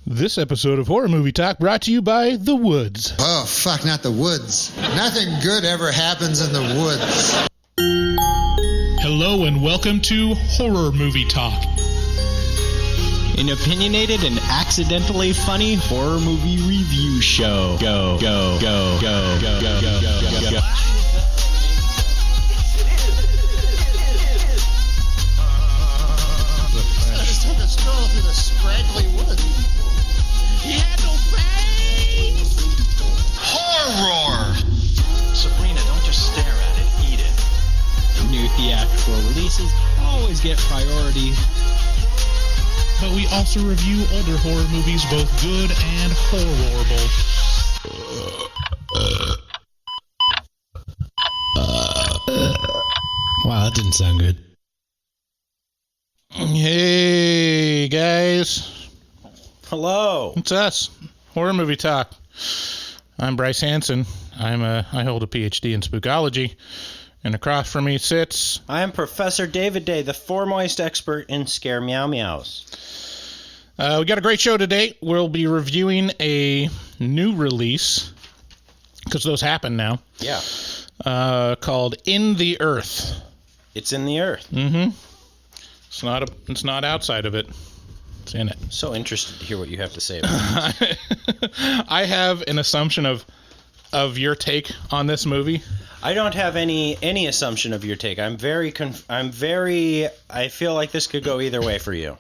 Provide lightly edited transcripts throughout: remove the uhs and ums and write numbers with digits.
This episode of Horror Movie Talk brought to you by The Woods. Oh, fuck, not the woods. Nothing good ever happens in the woods. Hello and welcome to Horror Movie Talk. An opinionated and accidentally funny horror movie review show. Go, go, go, go, go, go, go, go, go. I just took a stroll through the scraggly woods. He had no face! Horror! Sabrina, don't just stare at it, eat it. New theatrical releases always get priority. But we also review older horror movies, both good and horrible. Wow, that didn't sound good. Hey, guys. Hello. It's us, Horror Movie Talk. I'm Bryce Hanson. I hold a PhD in spookology. And across from me sits... I am Professor David Day, the foremost expert in scare meow meows. We got a great show today. We'll be reviewing a new release, because those happen now. Yeah. Called In the Earth. It's in the earth. Mm-hmm. It's not outside of it. It's in it. So interested to hear what you have to say about this. I have an assumption of your take on this movie. I don't have any assumption of your take. I feel like this could go either way for you.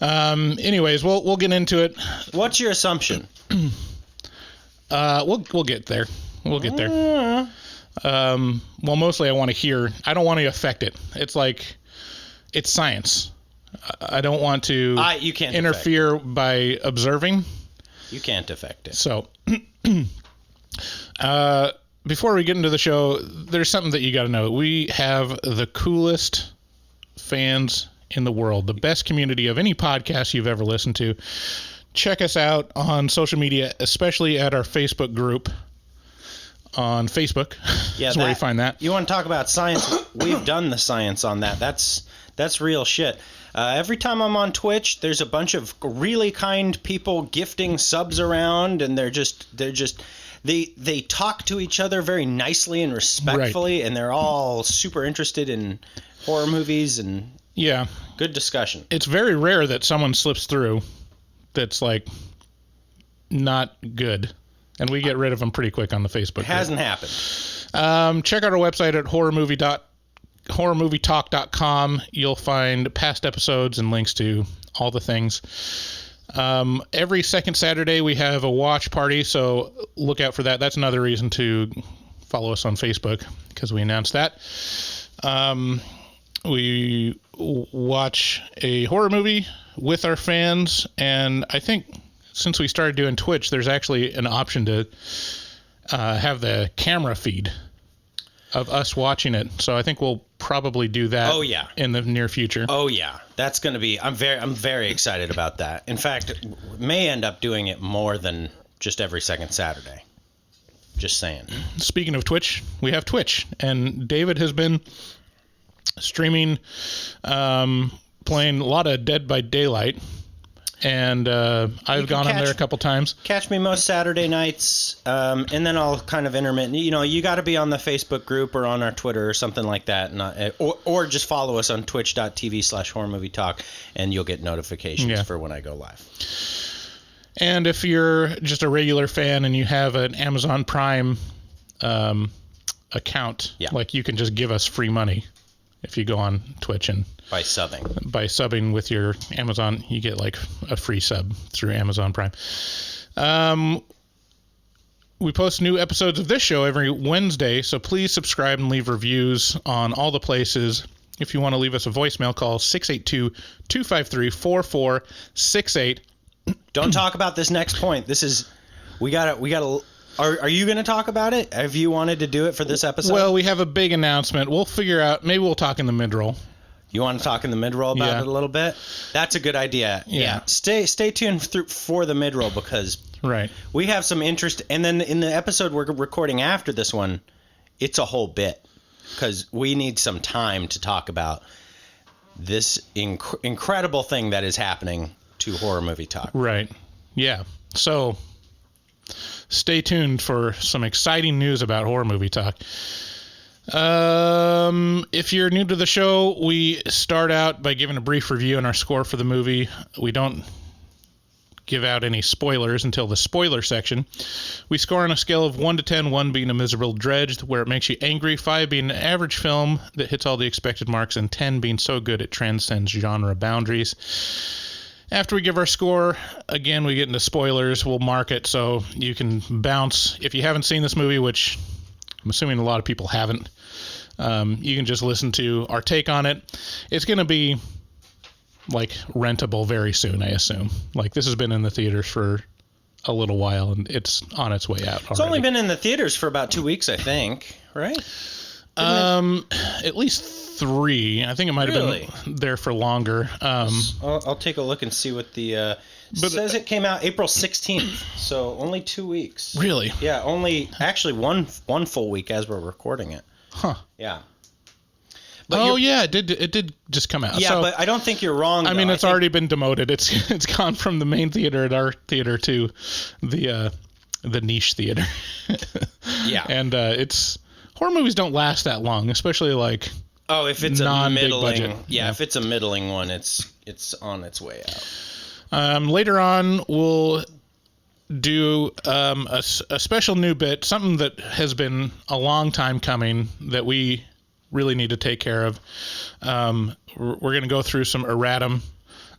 Anyways, we'll get into it. What's your assumption? We'll get there. We'll get there. Well, mostly I want to hear. I don't want to affect it. It's like it's science. I don't want to you can't interfere by observing. You can't affect it. So, before we get into the show, there's something that you got to know. We have the coolest fans in the world, the best community of any podcast you've ever listened to. Check us out on social media, especially at our Facebook group on Facebook. Yeah, that's where you find that. You want to talk about science? We've done the science on that. That's real shit. Every time I'm on Twitch, there's a bunch of really kind people gifting subs around, and they talk to each other very nicely and respectfully, right. And they're all super interested in horror movies and good discussion. It's very rare that someone slips through that's like not good, and we get rid of them pretty quick on the Facebook. It hasn't happened. Check out our website at horrormovietalk.com. You'll find past episodes and links to all the things. Every second Saturday we have a watch party, so look out for that. That's another reason to follow us on Facebook, because we announced that. We watch a horror movie with our fans, and I think since we started doing Twitch, there's actually an option to have the camera feed of us watching it. So I think we'll probably do that. Oh, yeah. In the near future. Oh yeah, that's going to be. I'm very excited about that. In fact, may end up doing it more than just every second Saturday. Just saying. Speaking of Twitch, we have Twitch, and David has been streaming, playing a lot of Dead by Daylight. And I've gone on there a couple times. Catch me most Saturday nights, and then I'll kind of intermittent. You know, you got to be on the Facebook group or on our Twitter or something like that, or just follow us on twitch.tv/horrormovietalk, and you'll get notifications for when I go live. And if you're just a regular fan and you have an Amazon Prime account, like you can just give us free money if you go on Twitch and by subbing with your Amazon, you get like a free sub through Amazon Prime. We post new episodes of this show every Wednesday, so please subscribe and leave reviews on all the places. If you want to leave us a voicemail, call 682-253-4468. Don't talk about this next point. This is we got to. Are you going to talk about it? Have you wanted to do it for this episode? Well, we have a big announcement. We'll figure out. Maybe we'll talk in the mid-roll. You want to talk in the mid-roll about it a little bit? That's a good idea. Yeah. Stay tuned for the mid-roll, because we have some interest. And then in the episode we're recording after this one, it's a whole bit, because we need some time to talk about this incredible thing that is happening to Horror Movie Talk. Right. Yeah. So stay tuned for some exciting news about Horror Movie Talk. If you're new to the show, we start out by giving a brief review and our score for the movie. We don't give out any spoilers until the spoiler section. We score on a scale of 1 to 10, 1 being a miserable dredge where it makes you angry, 5 being an average film that hits all the expected marks, and 10 being so good it transcends genre boundaries. After we give our score, again, we get into spoilers. We'll mark it so you can bounce. If you haven't seen this movie, which I'm assuming a lot of people haven't, you can just listen to our take on it. It's going to be like rentable very soon, I assume. Like, this has been in the theaters for a little while and it's on its way out already. It's only been in the theaters for about 2 weeks, I think, right? At least 3. I think it might have been there for longer. I'll take a look and see what the but says it came out April 16th, so only 2 weeks. Really? Yeah, only actually one full week as we're recording it. Huh. Yeah. But it did just come out. Yeah, so, but I don't think you're wrong. I mean, it's already been demoted. It's gone from the main theater at our theater to the niche theater. Yeah. And it's horror movies don't last that long, especially like if it's a middling budget. Yeah, if it's a middling one, it's on its way out. Later on, we'll do a special new bit, something that has been a long time coming that we really need to take care of. We're going to go through some erratum,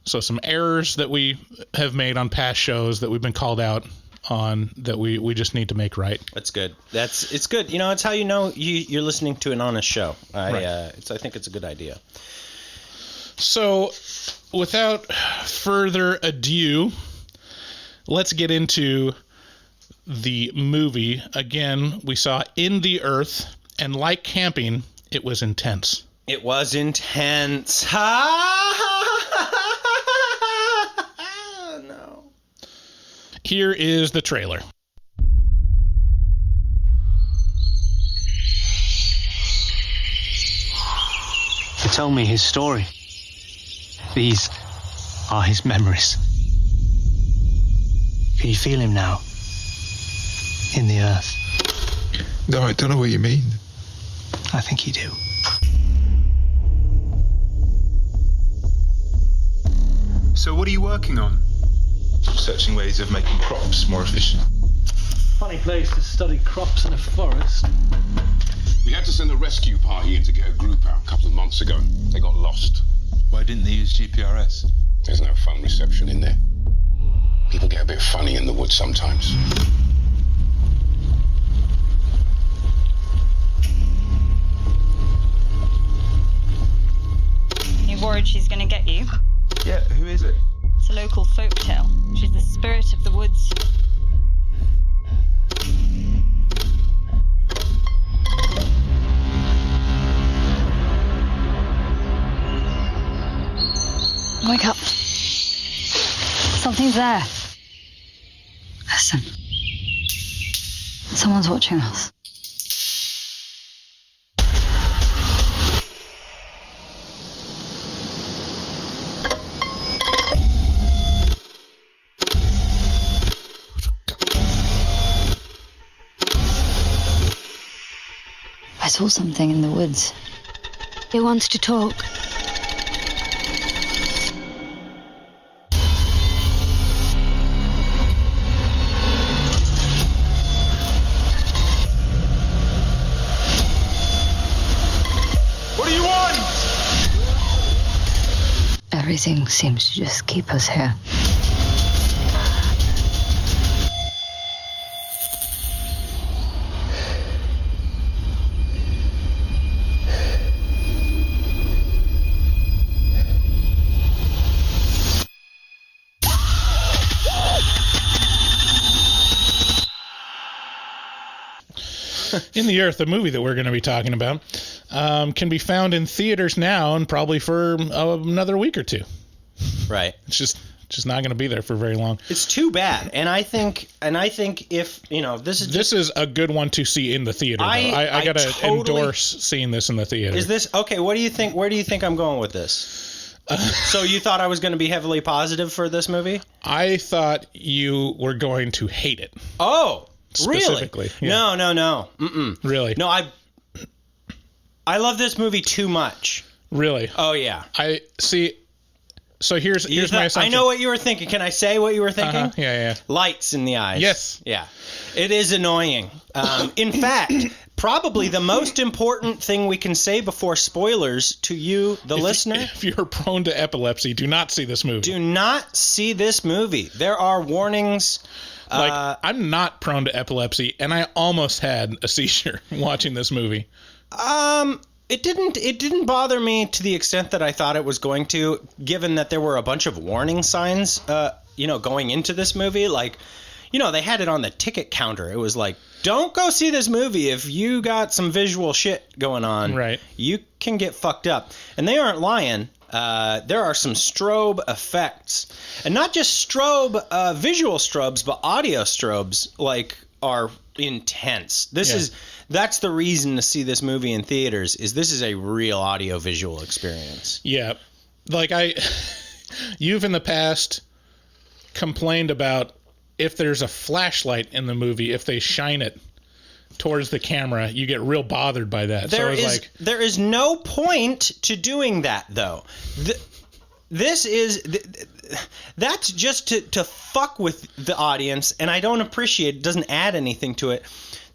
so some errors that we have made on past shows that we've been called out on that we just need to make right. That's good. It's good. You know, it's how you know you're listening to an honest show. I think it's a good idea. So, without further ado, let's get into the movie. Again, we saw In the Earth, and like camping, it was intense. It was intense. No. Here is the trailer. He told me his story. These are his memories. Can you feel him now? In the earth? No, I don't know what you mean. I think you do. So what are you working on? Searching ways of making crops more efficient. Funny place to study crops in a forest. We had to send a rescue party in to get a group out a couple of months ago. They got lost. Why didn't they use GPRS? There's no phone reception in there. People get a bit funny in the woods sometimes. You worried she's going to get you? Yeah, who is it? It's a local folktale. She's the spirit of the woods. Wake up. Something's there. Listen. Someone's watching us. I saw something in the woods. It wants to talk. What do you want? Everything seems to just keep us here. In the Earth, the movie that we're going to be talking about, can be found in theaters now and probably for another week or two. Right. It's just not going to be there for very long. It's too bad. And I think if, this is a good one to see in the theater. I got to endorse seeing this in the theater. Is this okay? What do you think? Where do you think I'm going with this? So you thought I was going to be heavily positive for this movie? I thought you were going to hate it. Oh, specifically. Really? Yeah. No. Mm-mm. Really? No, I love this movie too much. Really? Oh, yeah. I see. So here's my assumption. I know what you were thinking. Can I say what you were thinking? Yeah. Lights in the eyes. Yes. Yeah. It is annoying. In fact, probably the most important thing we can say before spoilers to you, the listener. If you're prone to epilepsy, do not see this movie. Do not see this movie. There are warnings. I'm not prone to epilepsy, and I almost had a seizure watching this movie. It didn't bother me to the extent that I thought it was going to, given that there were a bunch of warning signs, going into this movie. Like, they had it on the ticket counter. It was like, don't go see this movie if you got some visual shit going on. Right. You can get fucked up. And they aren't lying. There are some strobe effects. And not just visual strobes, but audio strobes, are intense. That's the reason to see this movie in theaters, is this is a real audio visual experience. Yeah. You've in the past complained about if there's a flashlight in the movie, if they shine it towards the camera, you get real bothered by that. There is no point to doing that, though. That's just to fuck with the audience, and I don't appreciate it. It doesn't add anything to it.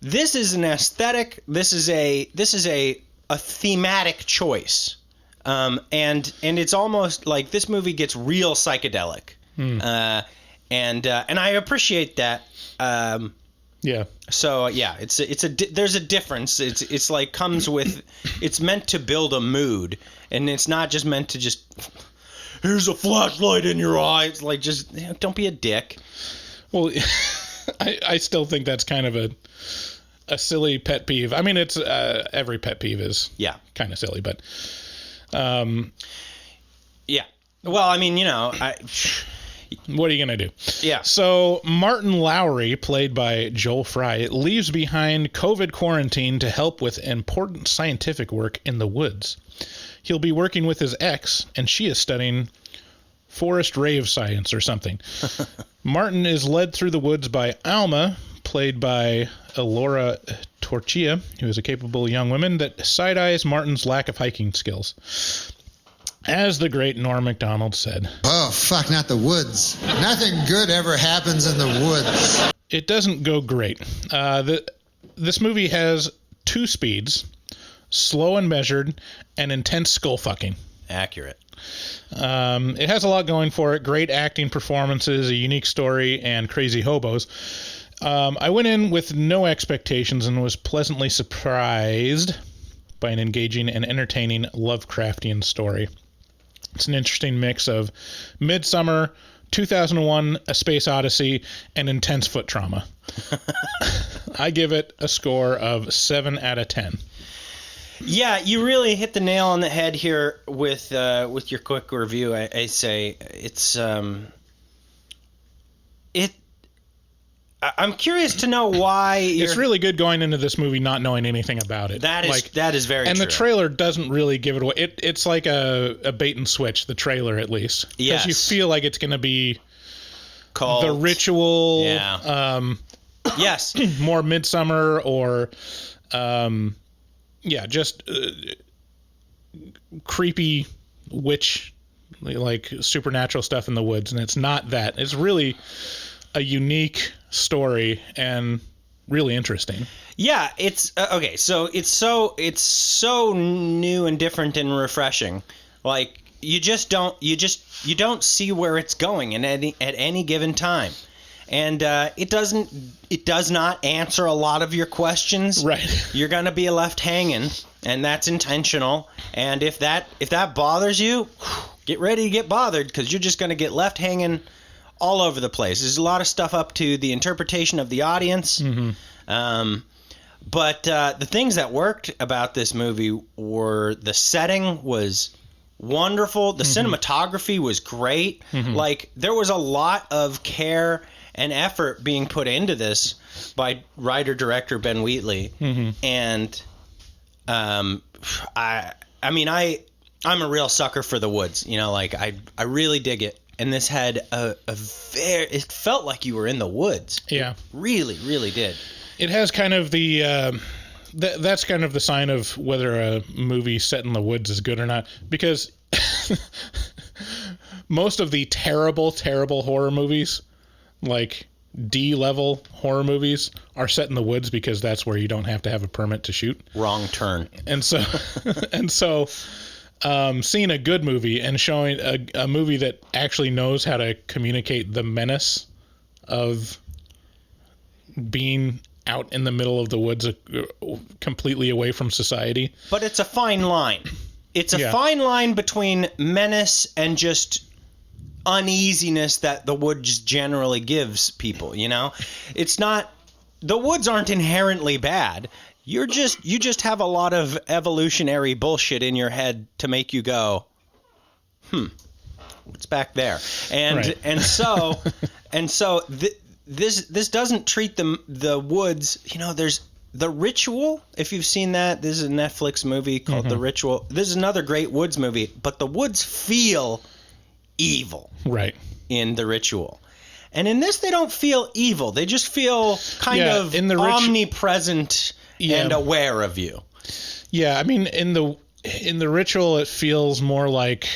This is an aesthetic. This is a thematic choice, and it's almost like this movie gets real psychedelic, and I appreciate that. Yeah. So yeah, there's a difference. It's like comes with. It's meant to build a mood, and it's not just meant to just. Here's a flashlight in your eye. It's like, just don't be a dick. Well, I still think that's kind of a silly pet peeve. I mean, it's every pet peeve is kind of silly, but yeah. Well, I mean, what are you gonna do? Yeah. So Martin Lowry, played by Joel Fry, leaves behind COVID quarantine to help with important scientific work in the woods. He'll be working with his ex, and she is studying forest rave science or something. Martin is led through the woods by Alma, played by Elora Torchia, who is a capable young woman that side-eyes Martin's lack of hiking skills. As the great Norm Macdonald said, "Oh, fuck, not the woods. Nothing good ever happens in the woods." It doesn't go great. This movie has two speeds, slow and measured, and intense skull fucking. Accurate. It has a lot going for it. Great acting performances, a unique story, and crazy hobos. I went in with no expectations and was pleasantly surprised by an engaging and entertaining Lovecraftian story. It's an interesting mix of Midsummer, 2001, A Space Odyssey, and intense foot trauma. I give it a score of 7 out of 10. Yeah, you really hit the nail on the head here with your quick review. I say it's I'm curious to know why it's really good going into this movie not knowing anything about it. That is very true. And the trailer doesn't really give it away. It's like a bait and switch, the trailer at least. Yes. Because you feel like it's going to be called The Ritual. Yeah. Yes. More Midsummer or just creepy witch, like supernatural stuff in the woods, and it's not that. It's really a unique story and really interesting. Yeah, it's okay. So it's so new and different and refreshing. Like you don't see where it's going at any given time. And it does not answer a lot of your questions. Right. You're gonna be left hanging, and that's intentional. And if that bothers you, get ready to get bothered, because you're just gonna get left hanging all over the place. There's a lot of stuff up to the interpretation of the audience. Mm-hmm. But the things that worked about this movie were the setting was wonderful. The cinematography was great. Mm-hmm. Like there was a lot of care and effort being put into this by writer-director Ben Wheatley. Mm-hmm. And I I'm a real sucker for the woods. You know, like I really dig it. And this had it felt like you were in the woods. Yeah. It really, really did. It has kind of the, that's kind of the sign of whether a movie set in the woods is good or not. Because most of the terrible, terrible horror movies, like D-level horror movies, are set in the woods because that's where you don't have to have a permit to shoot. Wrong turn. And so, seeing a good movie and showing a movie that actually knows how to communicate the menace of being out in the middle of the woods, completely away from society. But it's a fine line. It's a fine line between menace and just uneasiness that the woods generally gives people, you know? It's not, the woods aren't inherently bad. You just have a lot of evolutionary bullshit in your head to make you go, what's back there? And so this doesn't treat the woods, you know, there's The Ritual, if you've seen that. This is a Netflix movie called The Ritual. This is another great woods movie, but the woods feel evil. Right. In The Ritual. And in this, they don't feel evil. They just feel kind of omnipresent and aware of you. Yeah, I mean, in the Ritual, it feels more like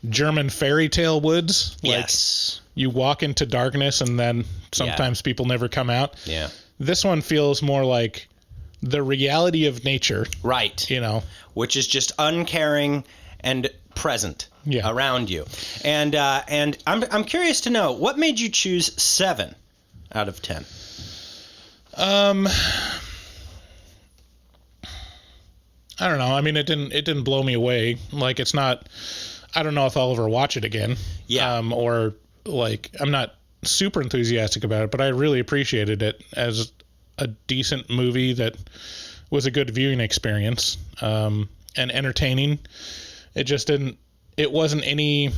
German fairy tale woods. Yes. Like you walk into darkness and then sometimes people never come out. Yeah. This one feels more like the reality of nature. Right. You know. Which is just uncaring and present around you. And I'm curious to know, what made you choose 7 out of 10? I don't know. I mean, it didn't blow me away. Like, it's not, I don't know if I'll ever watch it again. Yeah. Or like, I'm not super enthusiastic about it, but I really appreciated it as a decent movie that was a good viewing experience, and entertaining. It wasn't any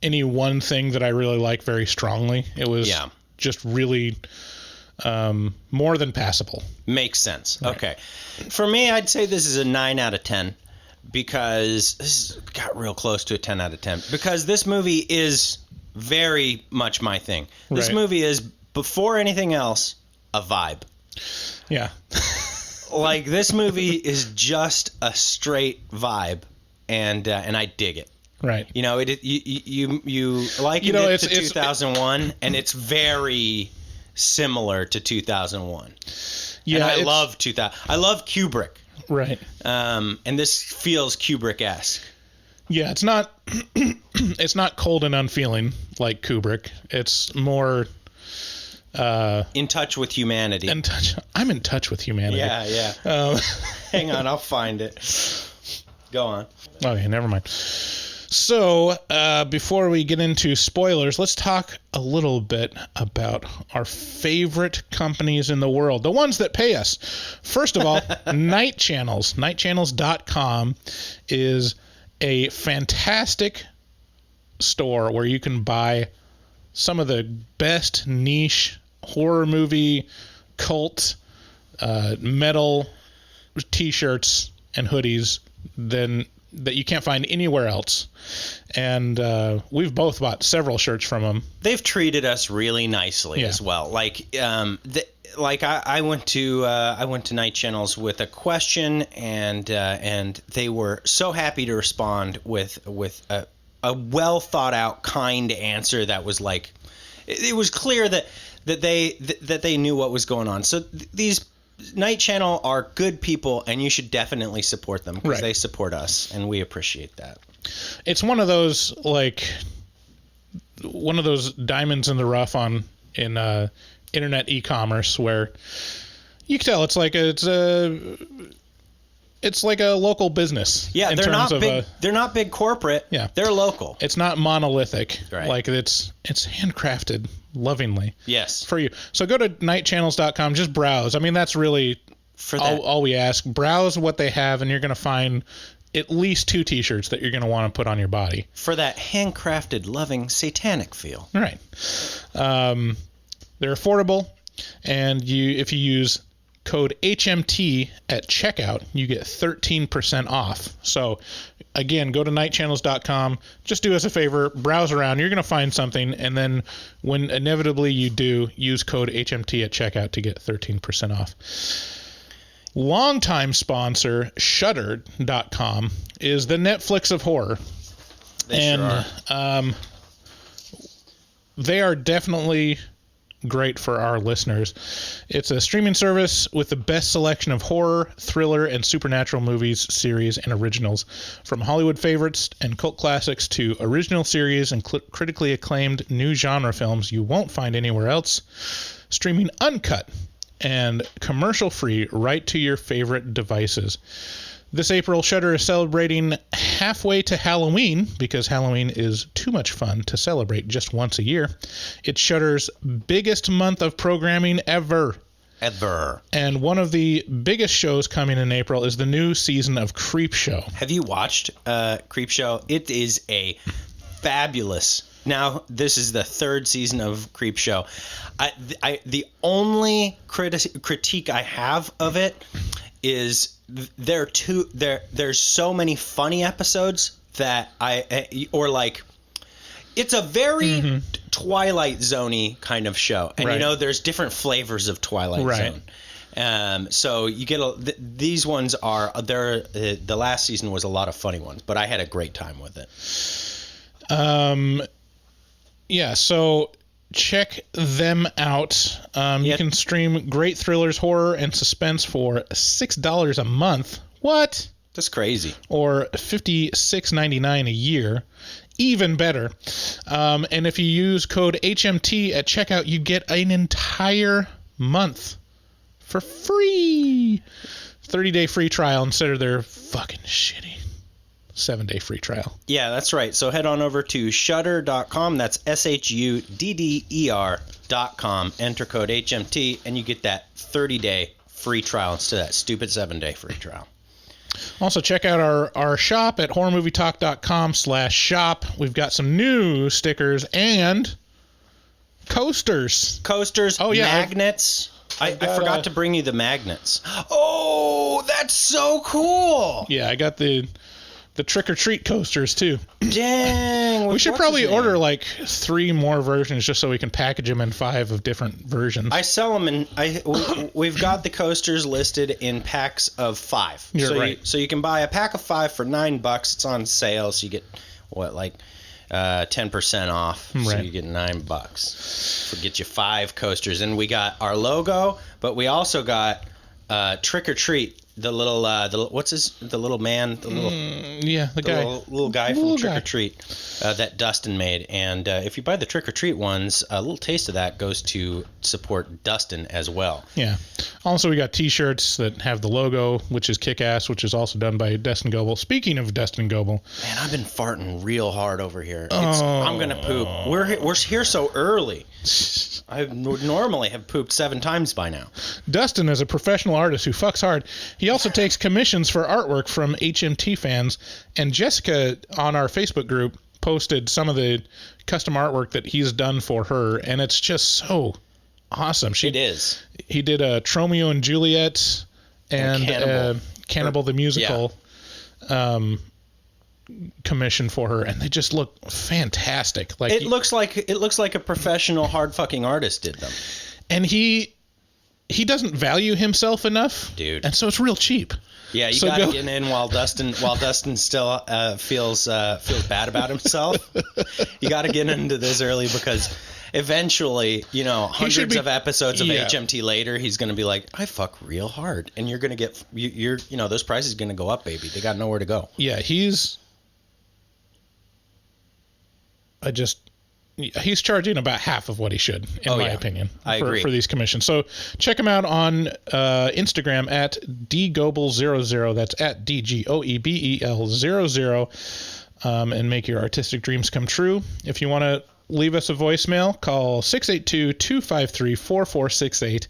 one thing that I really like very strongly. It was just really more than passable. Makes sense. Right. Okay. For me, I'd say this is a 9 out of 10 because this got real close to a 10 out of 10 because this movie is very much my thing. This movie is, before anything else, a vibe. Yeah. Like, this movie is just a straight vibe, and I dig it. Right. You know, you likened it to 2001, and it's very similar to 2001. Yeah, and I love 2000. I love Kubrick. Right. And this feels Kubrick-esque. Yeah, it's not cold and unfeeling like Kubrick. It's more in touch with humanity. I'm in touch with humanity. Yeah. Hang on, I'll find it. Go on. Okay, never mind. So, before we get into spoilers, let's talk a little bit about our favorite companies in the world, the ones that pay us. First of all, Night Channels. Nightchannels.com is a fantastic store where you can buy some of the best niche horror movie, cult, metal t-shirts and hoodies that you can't find anywhere else. And we've both bought several shirts from them. They've treated us really nicely as well. Like I went to Night Channels with a question, and they were so happy to respond with a well thought out, kind answer that was like, it was clear that they knew what was going on. So these Night Channel are good people, and you should definitely support them because they support us, and we appreciate that. It's one of those diamonds in the rough in internet e-commerce where you can tell it's like a local business. Yeah, they're not big. They're not big corporate. Yeah, they're local. It's not monolithic. Right. Like it's handcrafted lovingly. Yes. For you. So go to nightchannels.com. Just browse. I mean, that's really all we ask. Browse what they have, and you're going to find at least 2 t-shirts that you're going to want to put on your body for that handcrafted, loving, satanic feel. Right. They're affordable, and if you use code HMT at checkout, you get 13% off. So, again, go to nightchannels.com. Just do us a favor, browse around. You're going to find something, and then when inevitably you do, use code HMT at checkout to get 13% off. Longtime sponsor, Shudder.com, is the Netflix of horror. They sure are. They are definitely great for our listeners. It's a streaming service with the best selection of horror, thriller, and supernatural movies, series, and originals. From Hollywood favorites and cult classics to original series and critically acclaimed new genre films you won't find anywhere else. Streaming uncut and commercial-free right to your favorite devices. This April, Shudder is celebrating halfway to Halloween because Halloween is too much fun to celebrate just once a year. It's Shudder's biggest month of programming ever. And one of the biggest shows coming in April is the new season of Creepshow. Have you watched Creepshow? It is a fabulous... Now, this is the third season of Creepshow. The only critique I have of it is there's so many funny episodes that it's a very Twilight Zone-y kind of show. And you know, there's different flavors of Twilight Zone. So you get these ones are the last season was a lot of funny ones, but I had a great time with it. Yeah, so check them out. You can stream great thrillers, horror, and suspense for $6 a month. What? That's crazy. Or $56.99 a year. Even better. And if you use code HMT at checkout, you get an entire month for free. 30-day free trial instead of their fucking shitty 7-day free trial. Yeah, that's right. So head on over to shudder.com. That's SHUDDER.com. Enter code HMT, and you get that 30-day free trial instead of that stupid 7-day free trial. Also, check out our shop at horrormovietalk.com/shop. We've got some new stickers and coasters. Oh, yeah. Magnets. I forgot to bring you the magnets. Oh, that's so cool. Yeah, I got the trick-or-treat coasters, too. Dang. We should probably order, 3 more versions just so we can package them in 5 of different versions. I sell them in... we've got the coasters listed in packs of 5. You're right. So you can buy a pack of 5 for $9. It's on sale, so you get, 10% off. Right. So you get $9. So get you 5 coasters. And we got our logo, but we also got trick-or-treat. The little, the little man, the little guy from Trick or Treat that Dustin made. And if you buy the Trick or Treat ones, a little taste of that goes to support Dustin as well. Yeah. Also, we got T-shirts that have the logo, which is kick-ass, which is also done by Dustin Goebel. Speaking of Dustin Goebel, man, I've been farting real hard over here. I'm gonna poop. We're here so early. I would normally have pooped 7 times by now. Dustin is a professional artist who fucks hard. He also takes commissions for artwork from HMT fans. And Jessica on our Facebook group posted some of the custom artwork that he's done for her, and it's just so awesome. It is. He did a Tromeo and Juliet and Cannibal the Musical commission for her, and they just look fantastic. It looks like a professional hard fucking artist did them. And he doesn't value himself enough, dude, and so it's real cheap. Yeah, you gotta get in while Dustin still feels bad about himself. You gotta get into this early because eventually, hundreds of episodes of HMT later, he's gonna be like, I fuck real hard, and you're gonna get those prices are gonna go up, baby. They got nowhere to go. Yeah, he's charging about half of what he should, in my opinion, I agree. For these commissions. So check him out on Instagram at dgoebel00. That's at DGOEBEL00, and make your artistic dreams come true. If you want to leave us a voicemail, call 682-253-4468.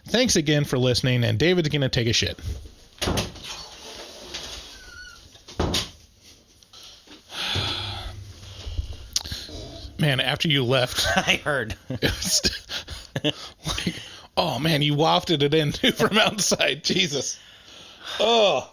Thanks again for listening, and David's going to take a shit. Man, after you left, I heard. It was Oh man, you wafted it in too from outside. Jesus. Oh.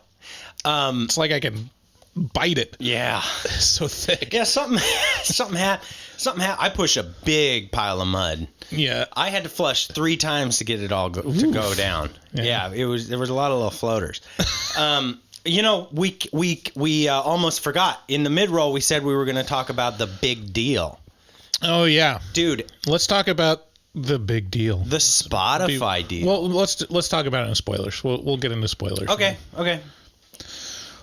It's like I can bite it. Yeah. It's so thick. Yeah, something happened. I pushed a big pile of mud. Yeah. I had to flush 3 times to get it all to go down. Yeah, there was a lot of little floaters. You know, we almost forgot. In the mid-roll, we said we were going to talk about the big deal. Oh, yeah. Dude. Let's talk about the big deal. The Spotify deal. Well, let's talk about it in spoilers. We'll get into spoilers. Okay.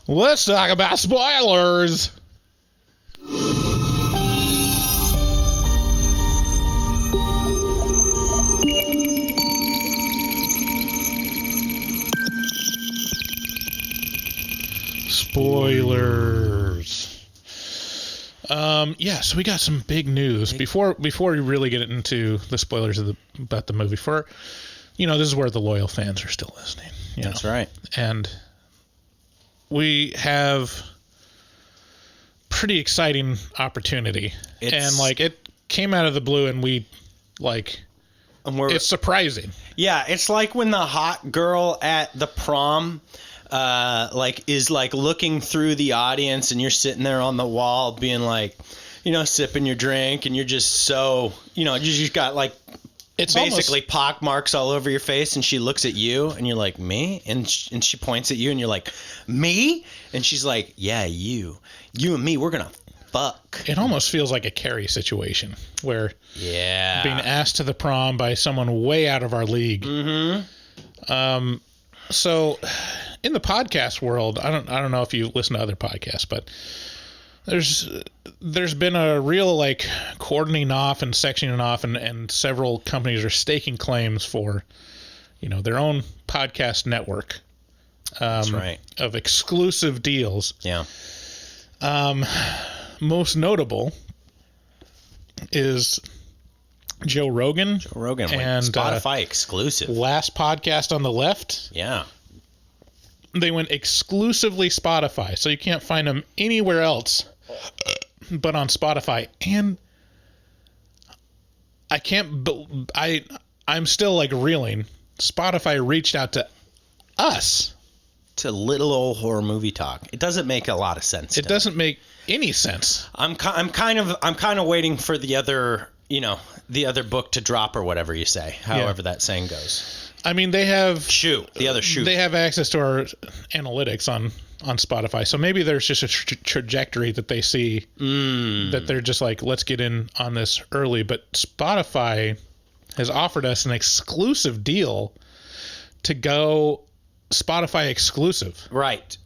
Let's talk about spoilers. Spoilers. Yeah, so we got some big news. Before we really get into the spoilers about the movie, this is where the loyal fans are still listening. That's right. And we have pretty exciting opportunity. It came out of the blue, and it's surprising. Yeah, it's like when the hot girl at the prom is looking through the audience, and you're sitting there on the wall being sipping your drink, and you're just so, you just got it's basically pock marks all over your face, and she looks at you, and you're like, me? And she points at you, and you're like, me? And she's like, yeah, you and me, we're gonna fuck. It almost feels like a Carrie situation where being asked to the prom by someone way out of our league. Mm-hmm. So in the podcast world, I don't know if you listen to other podcasts, but there's been a real cordoning off and sectioning off, and several companies are staking claims for their own podcast network. That's right. Of exclusive deals. Yeah. Most notable is Joe Rogan. And Spotify exclusive. Last podcast on the left. Yeah. They went exclusively Spotify, so you can't find them anywhere else but on Spotify. And I'm still reeling. Spotify reached out to us. To little old horror movie talk. It doesn't make a lot of sense. It doesn't make any sense. I'm kind of waiting for the other book to drop, or whatever you say, however that saying goes. I mean, they have the other shoe. They have access to our analytics on Spotify, so maybe there's just a trajectory that they see that they're just let's get in on this early. But Spotify has offered us an exclusive deal to go Spotify exclusive, right?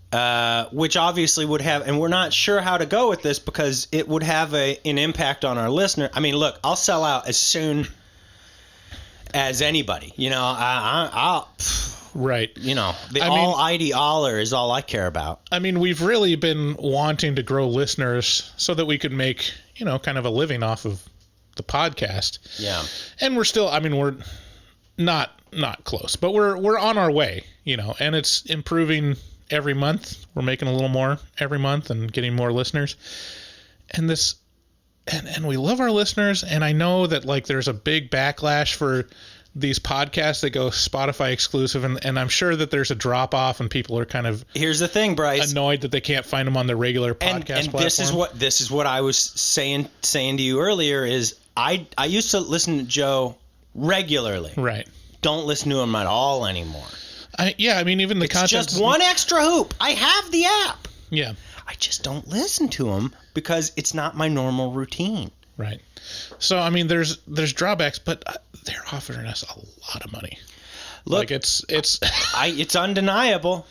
Which obviously would have, and we're not sure how to go with this because it would have an impact on our listener. I mean, look, I'll sell out as soon as anybody. I'll right. ID aller is all I care about. I mean, we've really been wanting to grow listeners so that we could make kind of a living off of the podcast. Yeah, and we're still. I mean, we're not close, but we're on our way. And it's improving every month. We're making a little more every month and getting more listeners. And we love our listeners. And I know that there's a big backlash for these podcasts that go Spotify exclusive. And I'm sure that there's a drop off and people are kind of, here's the thing, Bryce, annoyed that they can't find them on the regular podcast platform. This is what I was saying to you earlier is I used to listen to Joe regularly. Right. Don't listen to him at all anymore. I mean, even the content. It's just one extra hoop. I have the app. Yeah. I just don't listen to him because it's not my normal routine. Right. So, I mean, there's drawbacks, but they're offering us a lot of money. Look, it's undeniable.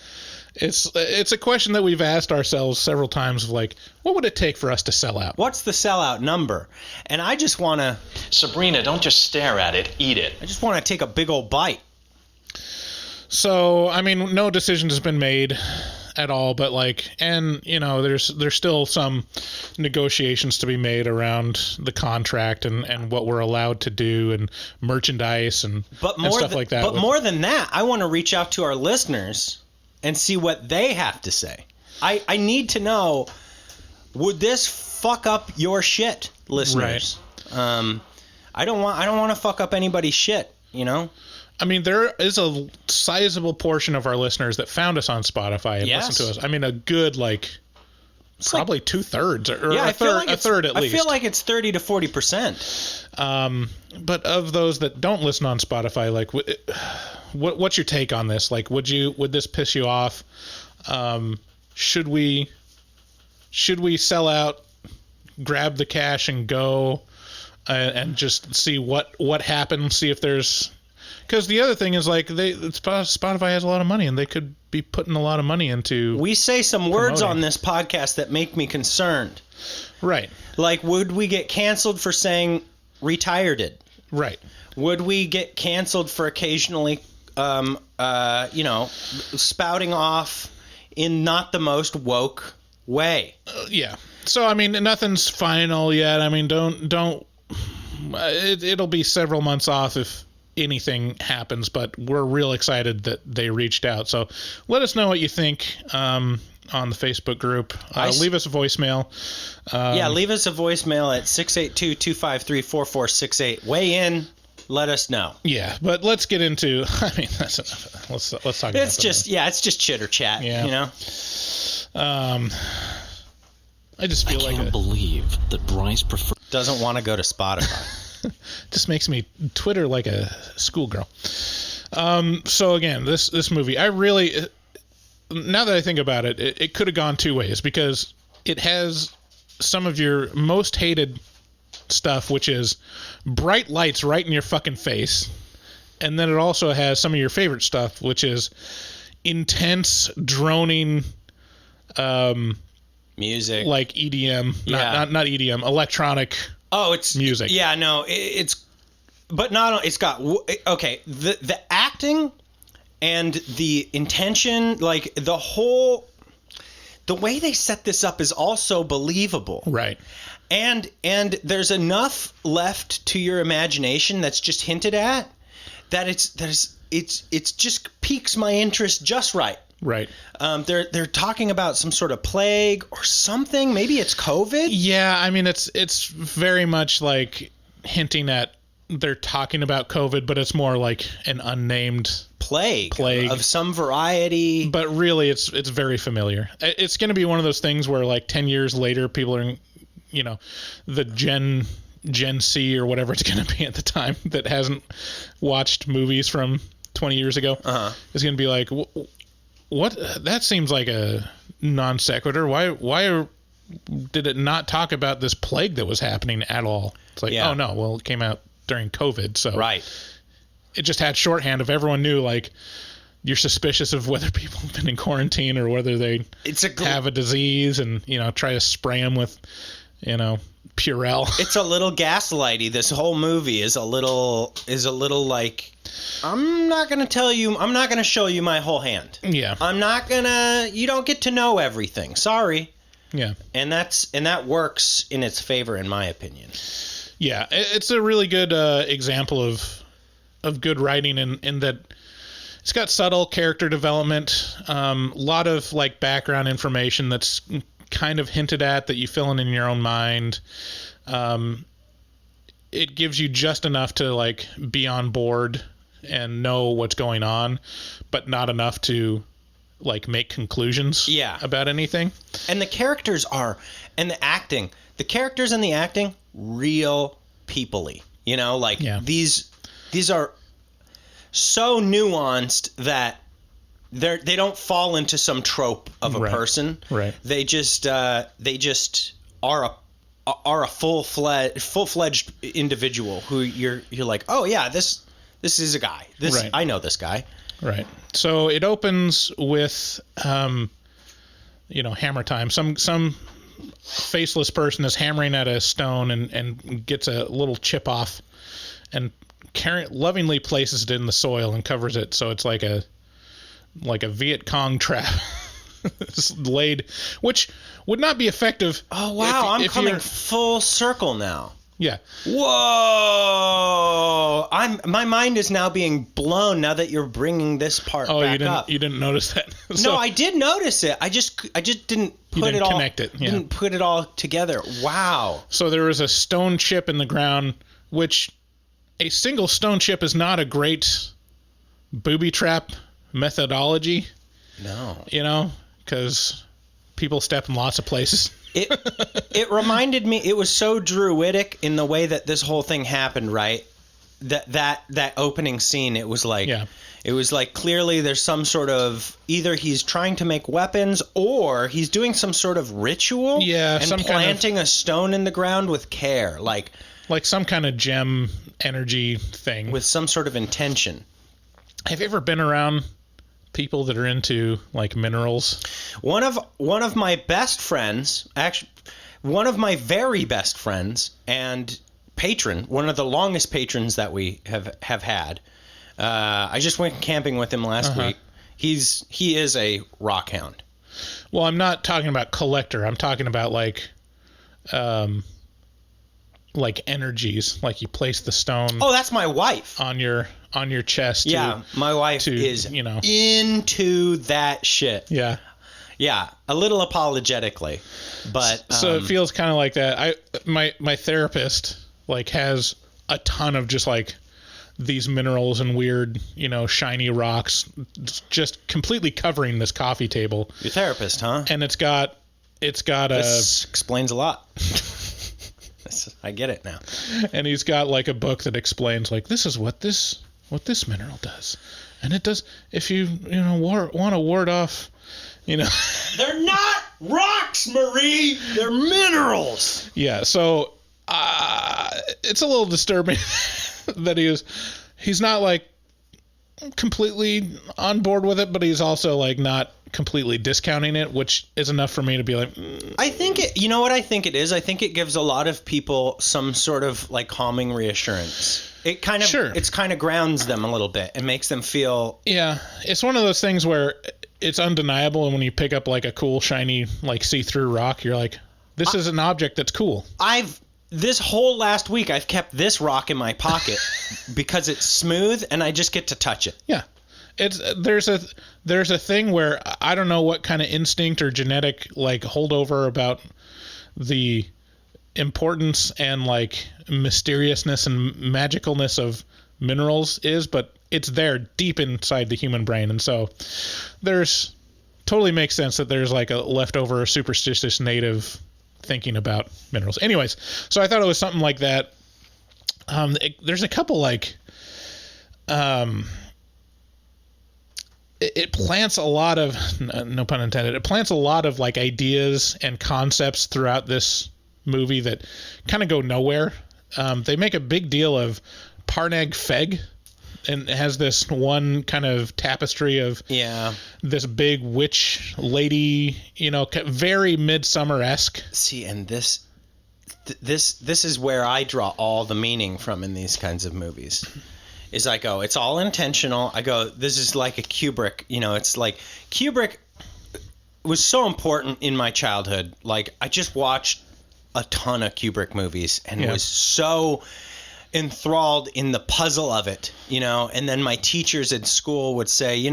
It's a question that we've asked ourselves several times of what would it take for us to sell out? What's the sellout number? And I just want to... Sabrina, don't just stare at it. Eat it. I just want to take a big old bite. So, I mean, no decision has been made at all, but there's still some negotiations to be made around the contract and what we're allowed to do and merchandise and stuff like that. But more than that, I want to reach out to our listeners and see what they have to say. I need to know, would this fuck up your shit, listeners? Right. I don't want to fuck up anybody's shit, I mean, there is a sizable portion of our listeners that found us on Spotify and listen to us. I mean, a good, probably 2/3 or a third at least. I feel like it's 30 to 40%. But of those that don't listen on Spotify, what's your take on this? Like, would this piss you off? Should we sell out, grab the cash, and go and just see what happens? See if there's, because the other thing is Spotify has a lot of money and they could be putting a lot of money into. We say some words on this podcast that make me concerned. Right. Like, would we get canceled for saying retired it? Right. Would we get canceled for occasionally, spouting off in not the most woke way? Yeah. So, I mean, nothing's final yet. I mean, don't. It'll be several months off if anything happens, but we're real excited that they reached out. So let us know what you think on the Facebook group. Leave us a voicemail. Leave us a voicemail at 682-253-4468. Weigh in. Let us know. Yeah, but let's get into. I mean, that's enough. Let's talk about it. It's just chitter chat. Yeah. You know. I just feel I can't believe that Bryce doesn't want to go to Spotify. Just makes me Twitter like a schoolgirl. So again, this movie, I really, now that I think about it, it could have gone two ways, because it has some of your most hated stuff, which is bright lights right in your fucking face, and then it also has some of your favorite stuff, which is intense droning music, like EDM, not EDM, electronic. Oh, it's music. Yeah, no, it's okay. The acting and the intention, like the way they set this up is also believable. Right. And there's enough left to your imagination that's just hinted at that it's just piques my interest just right. Right. They're talking about some sort of plague or something. Maybe it's COVID. Yeah, I mean it's very much like hinting at they're talking about COVID, but it's more like an unnamed plague of some variety. But really, it's very familiar. It's going to be one of those things where like 10 years later, people are, the Gen C or whatever it's going to be at the time that hasn't watched movies from 20 years ago is going to be like. What? That seems like a non sequitur. Why did it not talk about this plague that was happening at all? It's like, oh no, well, it came out during COVID, so right. It just had shorthand of everyone knew, like, you're suspicious of whether people have been in quarantine or whether they have a disease, and try to spray them with, Purell. It's a little gaslighty. This whole movie is a little like, I'm not going to show you my whole hand. Yeah. You don't get to know everything. Sorry. Yeah. And that works in its favor, in my opinion. Yeah. It's a really good example of good writing in that it's got subtle character development, a lot of like background information that's kind of hinted at that you fill in your own mind. It gives you just enough to like be on board and know what's going on, but not enough to like make conclusions about anything. And the characters and the acting real people-y, these are so nuanced that they don't fall into some trope of a person. Right. They just are a full-fledged individual who you're like, oh yeah, this is a guy. I know this guy. Right. So it opens with hammer time. Some faceless person is hammering at a stone and gets a little chip off and lovingly places it in the soil and covers it, so it's like a Viet Cong trap. It's laid, which would not be effective. Oh wow, I'm coming full circle now. Yeah. Whoa! My mind is now being blown now that you're bringing this part back up. You didn't notice that? No, I did notice it. I just didn't connect it. Yeah. Didn't put it all together. Wow. So there was a stone chip in the ground, which a single stone chip is not a great booby trap methodology? No. You know, because people step in lots of places. It reminded me, it was so druidic in the way that this whole thing happened, right? That opening scene, it was like, it was like clearly there's some sort of, either he's trying to make weapons or he's doing some sort of ritual, and some planting kind of a stone in the ground with care, like some kind of gem energy thing with some sort of intention. Have you ever been around people that are into like minerals? One of my best friends, actually, one of my very best friends and patron, one of the longest patrons that we have had. I just went camping with him last week. He is a rock hound. Well, I'm not talking about collector. I'm talking about like energies. Like you place the stone. Oh, that's my wife. On your chest. Yeah, my wife is into that shit. Yeah. Yeah, a little apologetically, but so it feels kind of like that. My therapist like has a ton of just like these minerals and weird, shiny rocks, just completely covering this coffee table. Your therapist, huh? And it's got this explains a lot. I get it now. And he's got like a book that explains like this is what this mineral does, and it does if you want to ward off. They're not rocks, Marie. They're minerals. Yeah, so it's a little disturbing that he's not like completely on board with it, but he's also like not completely discounting it, which is enough for me to be like, I think it, you know what I think it is? I think it gives a lot of people some sort of like calming reassurance. It kind of grounds them a little bit and makes them feel. Yeah, it's one of those things where it's undeniable, and when you pick up like a cool shiny like see-through rock, you're like, this is an object that's cool. This whole last week I've kept this rock in my pocket because it's smooth and I just get to touch it. Yeah. There's a thing where I don't know what kind of instinct or genetic like holdover about the importance and like mysteriousness and magicalness of minerals is, but it's there deep inside the human brain, and so there's totally makes sense that there's like a leftover superstitious native thinking about minerals. Anyways, so I thought it was something like that. There's a couple like it plants a lot of, no pun intended, it plants a lot of like ideas and concepts throughout this movie that kind of go nowhere. They make a big deal of Parnag Feg, and it has this one kind of tapestry of this big witch lady, very Midsummer-esque. See, and this is where I draw all the meaning from in these kinds of movies. Is I go, it's all intentional. I go, this is like a Kubrick. It's like Kubrick was so important in my childhood. Like I just watched a ton of Kubrick movies and was so enthralled in the puzzle of it, and then my teachers at school would say, you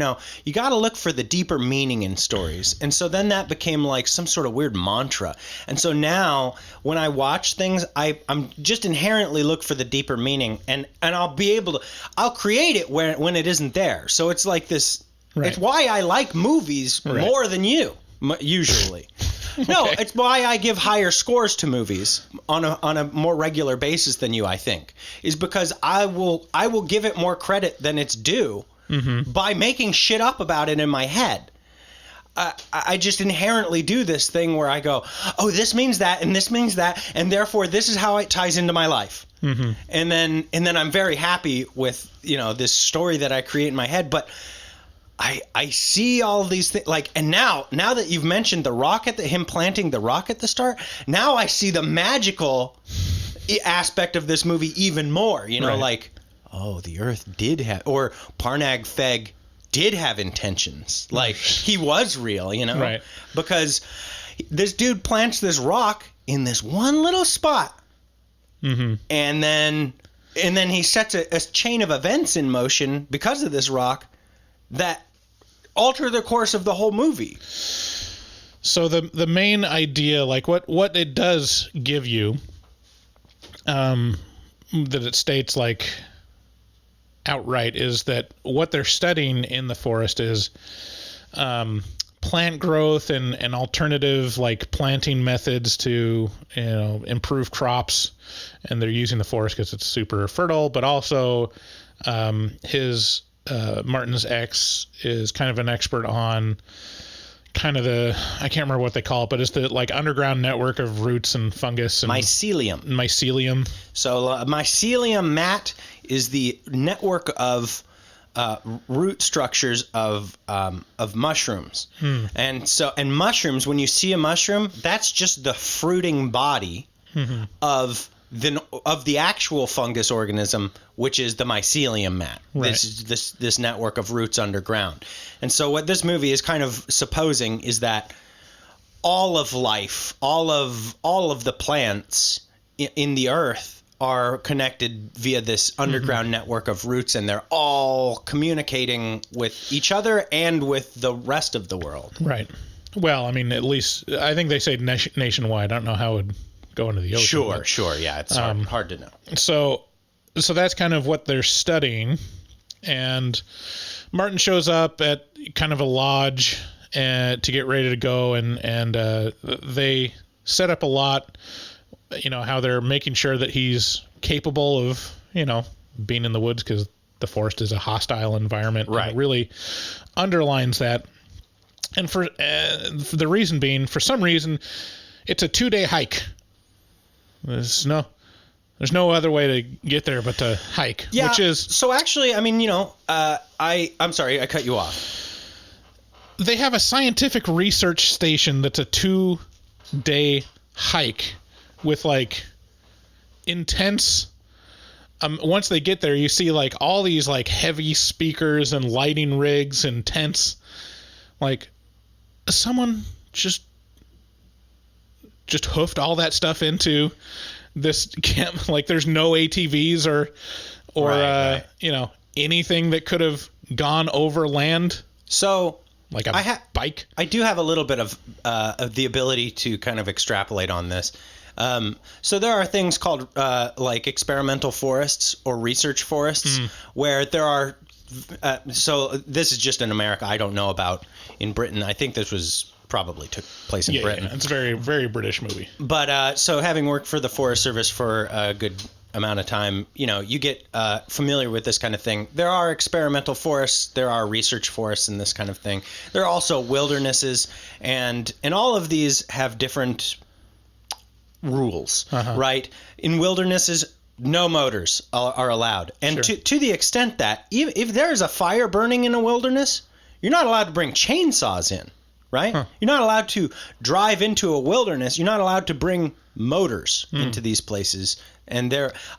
got to look for the deeper meaning in stories. And so then that became like some sort of weird mantra. And so now when I watch things, I'm just inherently look for the deeper meaning, and I'll create it when it isn't there. So it's like this, It's why I like movies more than you usually. No, it's why I give higher scores to movies on a more regular basis than you, I think, is because I will give it more credit than it's due by making shit up about it in my head. I just inherently do this thing where I go, oh, this means that, and this means that, and therefore this is how it ties into my life. And then I'm very happy with, this story that I create in my head, but I see all these things and now that you've mentioned the rock him planting the rock at the start, now I see the magical aspect of this movie even more, like, oh, the earth did have, or Parnag Feg did have intentions. Like he was real, because this dude plants this rock in this one little spot. And then he sets a chain of events in motion because of this rock that alter the course of the whole movie. So the main idea, like what it does give you, that it states like outright is that what they're studying in the forest is plant growth and alternative like planting methods to improve crops, and they're using the forest because it's super fertile. But also, Martin's ex is kind of an expert on kind of I can't remember what they call it, but it's the like underground network of roots and fungus and mycelium. So mycelium, Matt, is the network of root structures of mushrooms. And mushrooms, when you see a mushroom, that's just the fruiting body of the actual fungus organism, which is the mycelium, Matt. Right. This network of roots underground. And so what this movie is kind of supposing is that all of life, all of the plants in the earth are connected via this underground network of roots, and they're all communicating with each other and with the rest of the world. Right. Well, I mean, at least I think they say nationwide. I don't know how it would go into the ocean. Sure. Yeah, it's hard to know. So that's kind of what they're studying. And Martin shows up at kind of a lodge to get ready to go, and they set up a lot. How they're making sure that he's capable of, being in the woods, because the forest is a hostile environment. Right. And it really underlines that. And for the reason being, for some reason, it's a 2-day hike. There's no other way to get there but to hike. Yeah. Which is so actually, I mean, I'm sorry, I cut you off. They have a scientific research station that's a 2-day hike with like intense. Once they get there, you see like all these like heavy speakers and lighting rigs and tents. Like someone just hoofed all that stuff into this camp. Like there's no ATVs or right. Anything that could have gone over land. So like a bike. I do have a little bit of the ability to kind of extrapolate on this. So there are things called like experimental forests or research forests where there are. So this is just in America. I don't know about in Britain. I think this was probably took place in Britain. Yeah, it's a very, very British movie. But so having worked for the Forest Service for a good amount of time, you get familiar with this kind of thing. There are experimental forests, there are research forests and this kind of thing. There are also wildernesses, and all of these have different rules, right? In wildernesses, no motors are allowed. And sure. to the extent that if there is a fire burning in a wilderness, you're not allowed to bring chainsaws in, right? You're not allowed to drive into a wilderness. You're not allowed to bring motors into these places, and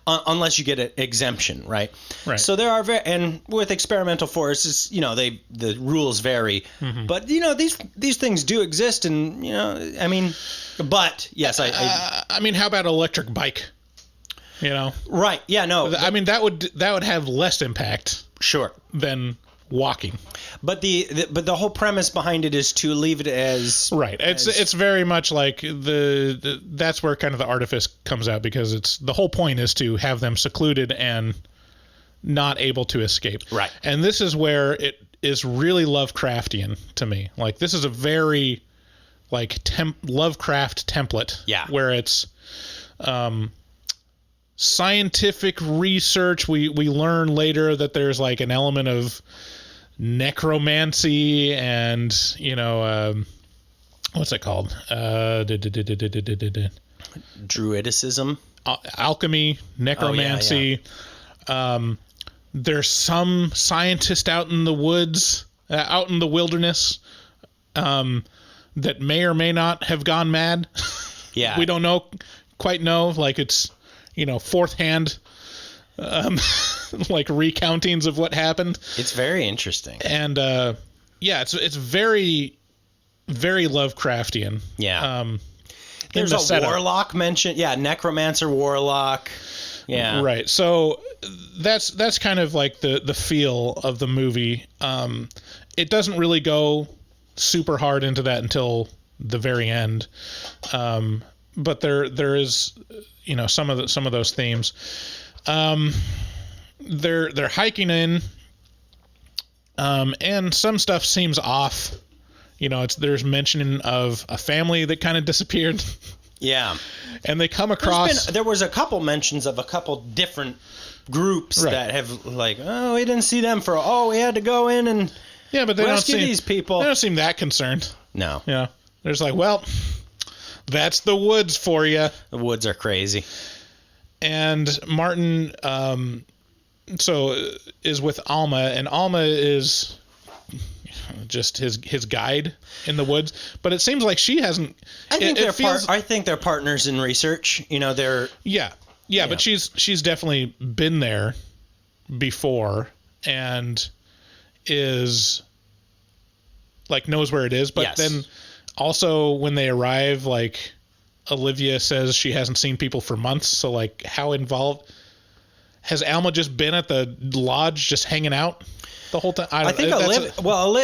unless you get an exemption, right? Right. So there are and with experimental forests, the rules vary, but these things do exist, and I mean, but yes, I mean, how about electric bike? Right? Yeah, no. I mean, that would have less impact, sure, than walking. But the whole premise behind it is to leave it as right. It's very much like that's where kind of the artifice comes out, because the whole point is to have them secluded and not able to escape. Right. And this is where it is really Lovecraftian to me. Like this is a very like Lovecraft template. Yeah. Where it's scientific research. We learn later that there's like an element of necromancy and what's it called? Druidicism, alchemy, necromancy. Oh, yeah. There's some scientist out in the woods, out in the wilderness, that may or may not have gone mad. Yeah, we don't quite know. Like it's fourth hand. Like recountings of what happened. It's very interesting. And it's very, very Lovecraftian. Yeah. There's a warlock mentioned. Yeah, necromancer, warlock. Yeah. Right. So that's kind of like the feel of the movie. It doesn't really go super hard into that until the very end. But there is some of those themes. they're hiking in, and some stuff seems off. You know, there's mention of a family that kind of disappeared. Yeah. And they come across... There was a couple mentions of a couple different groups that have like, oh, we didn't see them we had to go in and but they rescue these people. They don't seem that concerned. No. Yeah. There's like, well, that's the woods for you. The woods are crazy. And Martin is with Alma, and Alma is just his guide in the woods. But it seems like she hasn't... I think they're partners in research. You know, they're... Yeah, but she's definitely been there before and is like knows where it is. But then also when they arrive, like Olivia says she hasn't seen people for months. So like, how involved has Alma just been at the lodge, just hanging out the whole time? I think Olivia.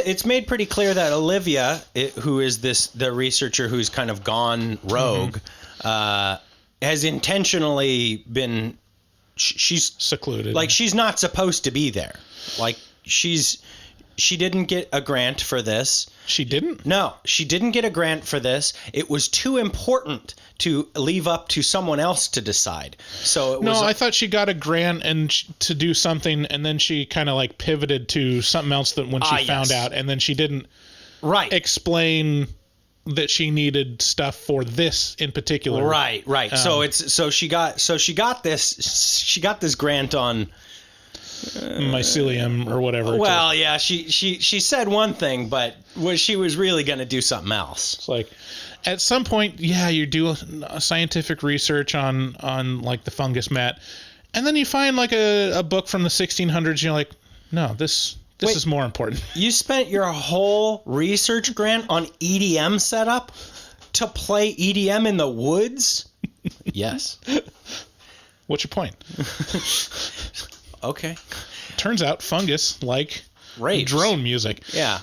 It's made pretty clear that Olivia, who is the researcher who's kind of gone rogue, has intentionally been. She's secluded. Like she's not supposed to be there. Like she didn't get a grant for this. She didn't? No, she didn't get a grant for this. It was too important to leave up to someone else to decide. So it was. No, I thought she got a grant to do something, and then she kind of like pivoted to something else when she found out, and then she didn't explain that she needed stuff for this in particular. Right. So she got this grant on mycelium or whatever. Well, yeah, she said one thing, but she was really going to do something else. It's like at some point, you do scientific research on like the fungus mat, and then you find like a book from the 1600s, and you're like, no, this is more important. You spent your whole research grant on EDM setup to play EDM in the woods? Yes. What's your point? Okay. Turns out fungus like drone music. Yeah.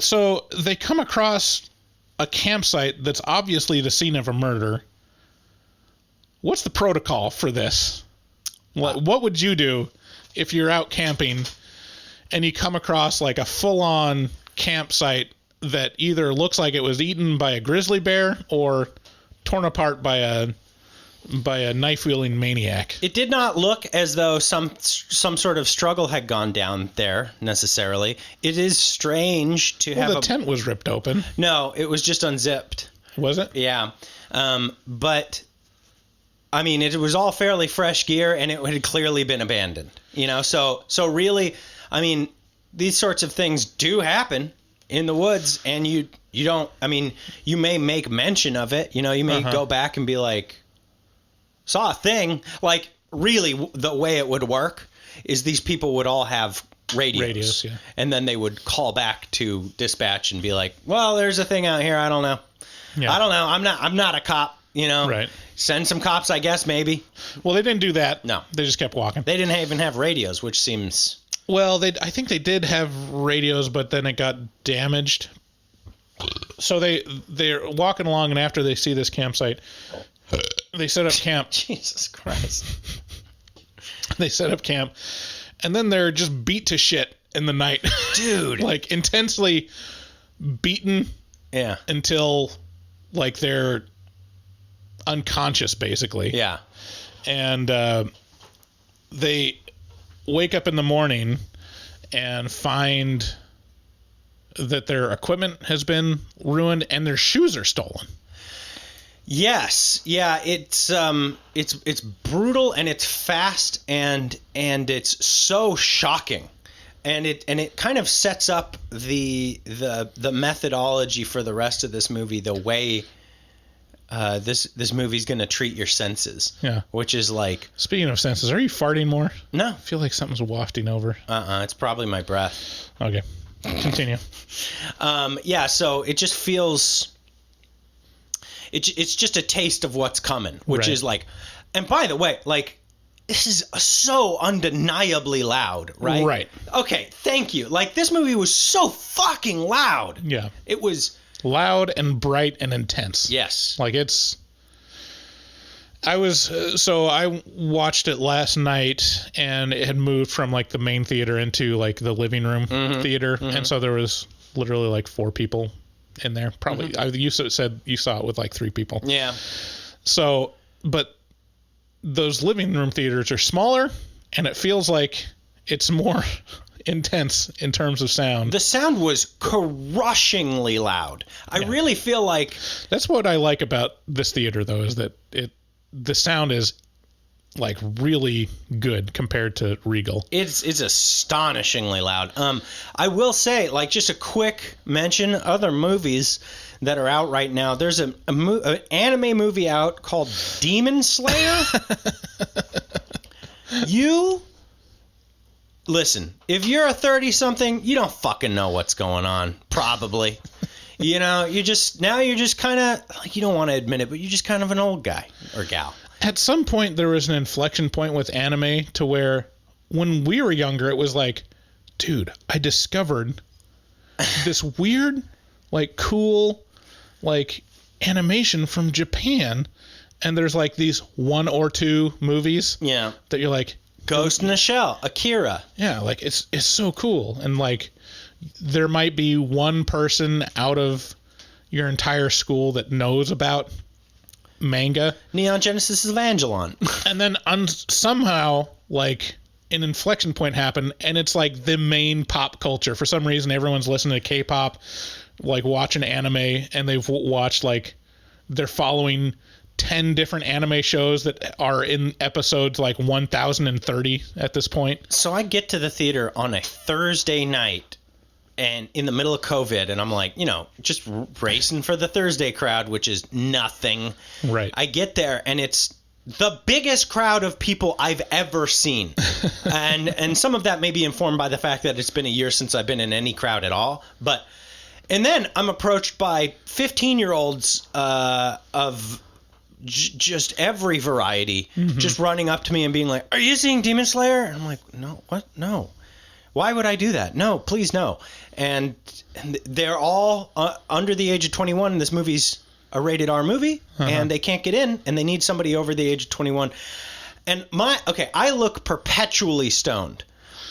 So they come across a campsite that's obviously the scene of a murder. What's the protocol for this? What would you do if you're out camping and you come across like a full-on campsite that either looks like it was eaten by a grizzly bear or torn apart by a knife-wielding maniac? It did not look as though some sort of struggle had gone down there necessarily. It is strange to have the tent was ripped open. No, it was just unzipped. Was it? Yeah. But I mean, it was all fairly fresh gear, and it had clearly been abandoned. You know, so really, I mean, these sorts of things do happen in the woods, and you don't. I mean, you may make mention of it. You know, you may go back and be like, saw a thing. Like, really, the way it would work is these people would all have radios, and then they would call back to dispatch and be like, well, there's a thing out here. I don't know. Yeah. I don't know. I'm not a cop. You know, right? Send some cops, I guess, maybe. Well, they didn't do that. No, they just kept walking. They didn't even have radios, which seems. Well, I think they did have radios, but then it got damaged. So they're walking along, and after they see this campsite, they set up camp. Jesus Christ! They set up camp, and then they're just beat to shit in the night, dude. Like intensely beaten. Yeah. Until like they're unconscious, basically. Yeah. And they wake up in the morning and find that their equipment has been ruined and their shoes are stolen. Yes. Yeah, it's brutal, and it's fast, and it's so shocking. And it kind of sets up the methodology for the rest of this movie, the way this movie's going to treat your senses. Yeah. Which is like... Speaking of senses, are you farting more? No. I feel like something's wafting over. It's probably my breath. Okay. Continue. Yeah, so it just feels... It's just a taste of what's coming, which is like... And by the way, like... This is so undeniably loud, right? Right. Okay, thank you. Like, this movie was so fucking loud. Yeah. It was... Loud and bright and intense. Yes. Like, it's... I watched it last night, and it had moved from like the main theater into like the living room theater, and so there was literally like 4 people in there. Probably you said you saw it with like 3 people. Yeah. So, but those living room theaters are smaller, and it feels like it's more intense in terms of sound. The sound was crushingly loud. I really feel like that's what I like about this theater, though, is that the sound is like really good compared to Regal. It's astonishingly loud. I will say, like, just a quick mention, other movies that are out right now. There's an anime movie out called Demon Slayer. Listen, if you're a 30-something, you don't fucking know what's going on, probably. You know, you're just kind of, like, you don't want to admit it, but you're just kind of an old guy or gal. At some point, there was an inflection point with anime to where when we were younger, it was like, dude, I discovered this weird, like, cool, like, animation from Japan. And there's, like, these 1 or 2 movies that you're like, Ghost in the Shell, Akira. Yeah, like, it's so cool. And, like, there might be one person out of your entire school that knows about manga. Neon Genesis Evangelion. And then somehow, like, an inflection point happened, and it's like the main pop culture. For some reason, everyone's listening to K-pop, like watching anime, and they've watched, like, they're following 10 different anime shows that are in episodes like 1030 at this point. So I get to the theater on a Thursday night and in the middle of COVID, and I'm like, you know, just racing for the Thursday crowd, which is nothing. Right. I get there, and it's the biggest crowd of people I've ever seen. and some of that may be informed by the fact that it's been a year since I've been in any crowd at all. And then I'm approached by 15-year-olds of just every variety, just running up to me and being like, "Are you seeing Demon Slayer?" And I'm like, "No, what? No. Why would I do that? No, please, no." And they're all under the age of 21, and this movie's a rated R movie, and they can't get in, and they need somebody over the age of 21. And I look perpetually stoned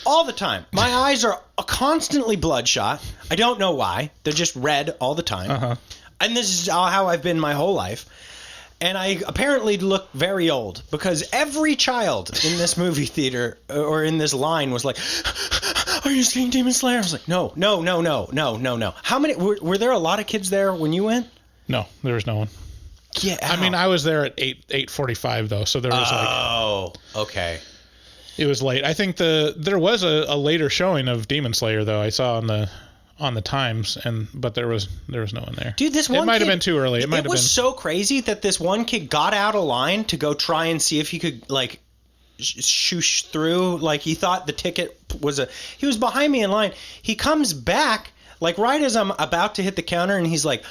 all the time. My eyes are constantly bloodshot. I don't know why. They're just red all the time. And this is how I've been my whole life. And I apparently look very old because every child in this movie theater or in this line was like, "Are you seeing Demon Slayer?" I was like, no. How many were there? A lot of kids there when you went? No, there was no one. Yeah. I mean, I was there at 8:45 though, so there was okay. It was late. I think there was a later showing of Demon Slayer though. I saw on the times, but there was no one there. Dude, this one it might have been too early. It was so crazy that this one kid got out of line to go try and see if he could, like, shoosh through. Like, he thought the ticket he was behind me in line. He comes back, like, right as I'm about to hit the counter, and he's like,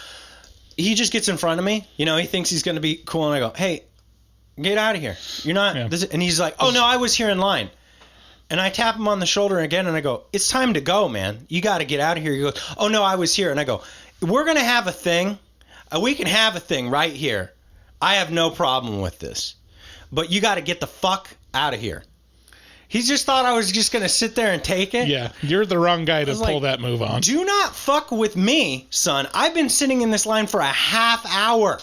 he just gets in front of me. You know, he thinks he's going to be cool, and I go, "Hey, get out of here. You're not." Yeah. And he's like, "Oh, no, I was here in line." And I tap him on the shoulder again, and I go, "It's time to go, man. You got to get out of here." He goes, "Oh, no, I was here." And I go, "We're going to have a thing. We can have a thing right here. I have no problem with this. But you got to get the fuck out of here." He just thought I was just going to sit there and take it. Yeah, you're the wrong guy to pull that move on. Do not fuck with me, son. I've been sitting in this line for a half hour.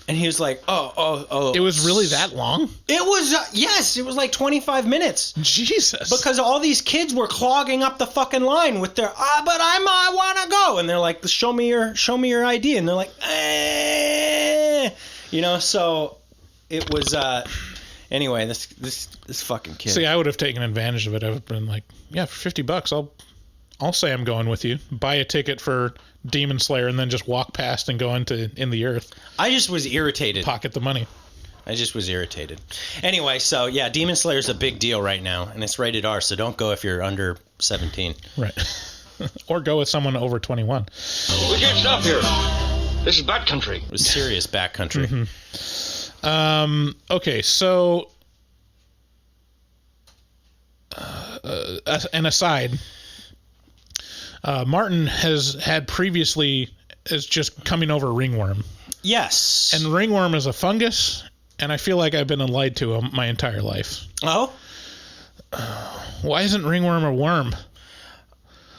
And he was like, oh. It was really that long? It was, yes. It was like 25 minutes. Jesus. Because all these kids were clogging up the fucking line with their, but I want to go. And they're like, show me your ID. And they're like, You know, so it was, anyway, this fucking kid. See, I would have taken advantage of it. I would have been like, yeah, for $50, I'll say I'm going with you. Buy a ticket for Demon Slayer and then just walk past and go in the earth. I just was irritated. Pocket the money. I just was irritated. Anyway, so yeah, Demon Slayer's a big deal right now, and it's rated R, so don't go if you're under 17. Right. Or go with someone over 21. We can't stop here. This is backcountry. It was serious backcountry. Okay, so an aside. Martin has had previously is just coming over ringworm. Yes. And ringworm is a fungus, and I feel like I've been lied to my entire life. Oh? Why isn't ringworm a worm?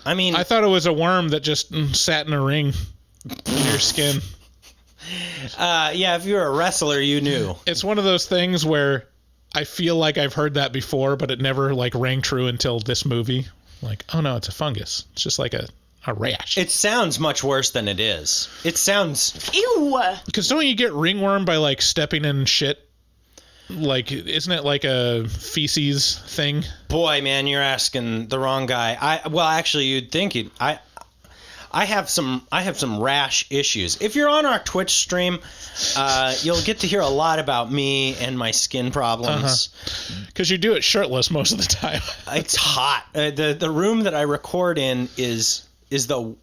I mean, I thought it was a worm that just sat in a ring in your skin. Yeah, if you were a wrestler, you knew. It's one of those things where I feel like I've heard that before, but it never like rang true until this movie. Like, oh no, it's a fungus. It's just like a rash. It sounds much worse than it is. It sounds... Ew! Because don't you get ringworm by like stepping in shit? Like, isn't it like a feces thing? Boy, man, you're asking the wrong guy. Well, actually, you'd think it. I have some rash issues. If you're on our Twitch stream, you'll get to hear a lot about me and my skin problems. Because you do it shirtless most of the time. It's hot. The room that I record in is the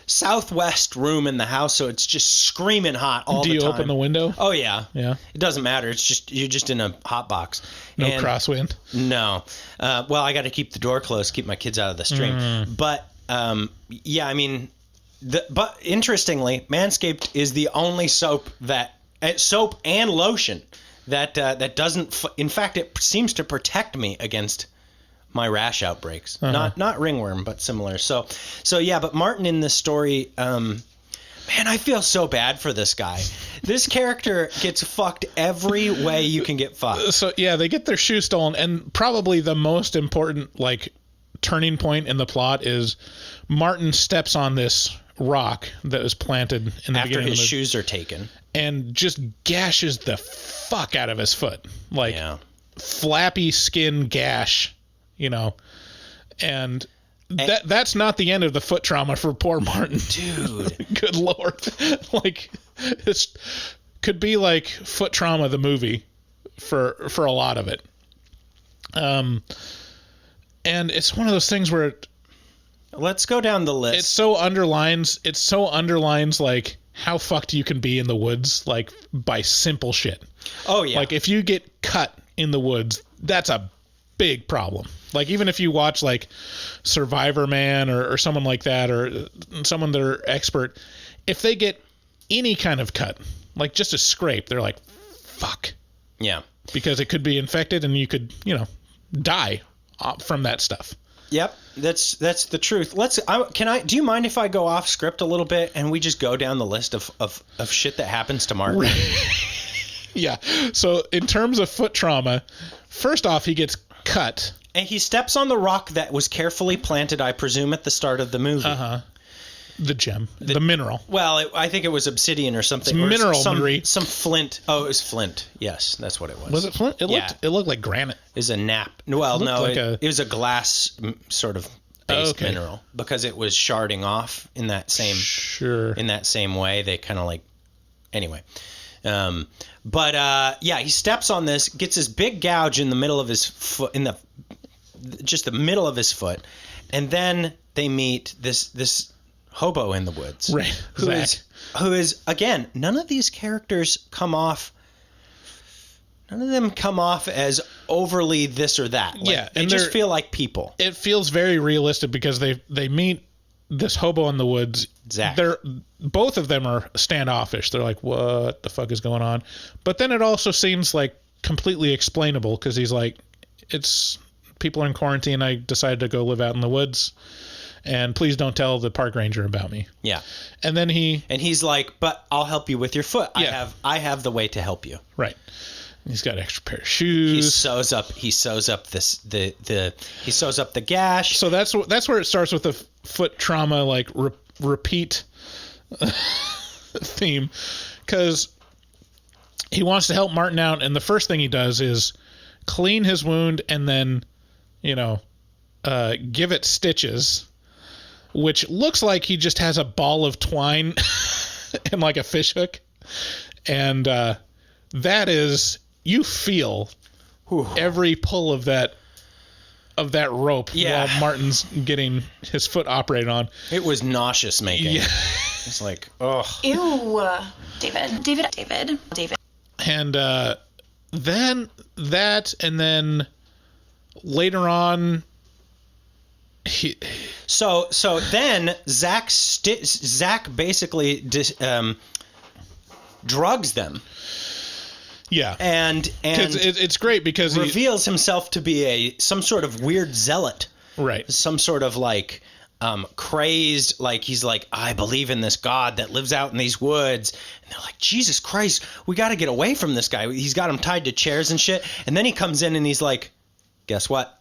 southwest room in the house, so it's just screaming hot all the time. Do you open the window? Oh yeah. Yeah. It doesn't matter. It's just you're just in a hot box. No crosswind. No. Well, I got to keep the door closed, keep my kids out of the stream. But yeah, I mean, but interestingly, Manscaped is the only soap and lotion that doesn't. In fact, it seems to protect me against my rash outbreaks. Not ringworm, but similar. So yeah, but Martin in this story, man, I feel so bad for this guy. This character gets fucked every way you can get fucked. So yeah, they get their shoe stolen, and probably the most important like turning point in the plot is Martin steps on this rock that was planted in the after beginning his of the shoes are taken, and just gashes the fuck out of his foot, like flappy skin gash. You know, and that's not the end of the foot trauma for poor Martin. Dude. Good Lord. Like, this could be like Foot Trauma, the movie, for a lot of it. And it's one of those things where... Let's go down the list. It so underlines like how fucked you can be in the woods, like by simple shit. Oh, yeah. Like if you get cut in the woods, that's a big problem. Like even if you watch like Survivor Man or someone like that, or someone that are expert, if they get any kind of cut, like just a scrape, they're like, fuck. Yeah. Because it could be infected and you could, die from that stuff. Yep, that's the truth. Do you mind if I go off script a little bit and we just go down the list of shit that happens to Martin? Yeah. So in terms of foot trauma, first off, he gets cut. And he steps on the rock that was carefully planted, I presume, at the start of the movie. The gem. The mineral. Well, I think it was obsidian or something. It's mineral, some flint. Oh, it was flint. Yes, that's what it was. Was it flint? It looked like granite. It was a nap. Well, no, it was a glass sort of based mineral because it was sharding off in that same way. They kind of like... Anyway. Yeah, he steps on this, gets this big gouge in the middle of his foot, just the middle of his foot, and then they meet this hobo in the woods, right? Who is again? None of these characters come off. None of them come off as overly this or that. Like, they just feel like people. It feels very realistic because they meet this hobo in the woods. Exactly. Both of them are standoffish. They're like, what the fuck is going on? But then it also seems like completely explainable because he's like, people are in quarantine. I decided to go live out in the woods, and please don't tell the park ranger about me. Yeah. And then he's like, but I'll help you with your foot. Yeah. I have the way to help you. Right. He's got an extra pair of shoes. He sews up the gash. So that's where it starts with the foot trauma, like repeat theme, because he wants to help Martin out, and the first thing he does is clean his wound and then, give it stitches, which looks like he just has a ball of twine and like a fish hook, and that is. You feel every pull of that rope while Martin's getting his foot operated on. It was nauseous making. Yeah. It's like, ugh. Ew. David. And then that, and then later on, So then Zach basically drugs them. Yeah. And it's great because he reveals himself to be some sort of weird zealot. Right. Some sort of like crazed, like he's like, I believe in this God that lives out in these woods. And they're like, Jesus Christ, we got to get away from this guy. He's got him tied to chairs and shit. And then he comes in and he's like, guess what?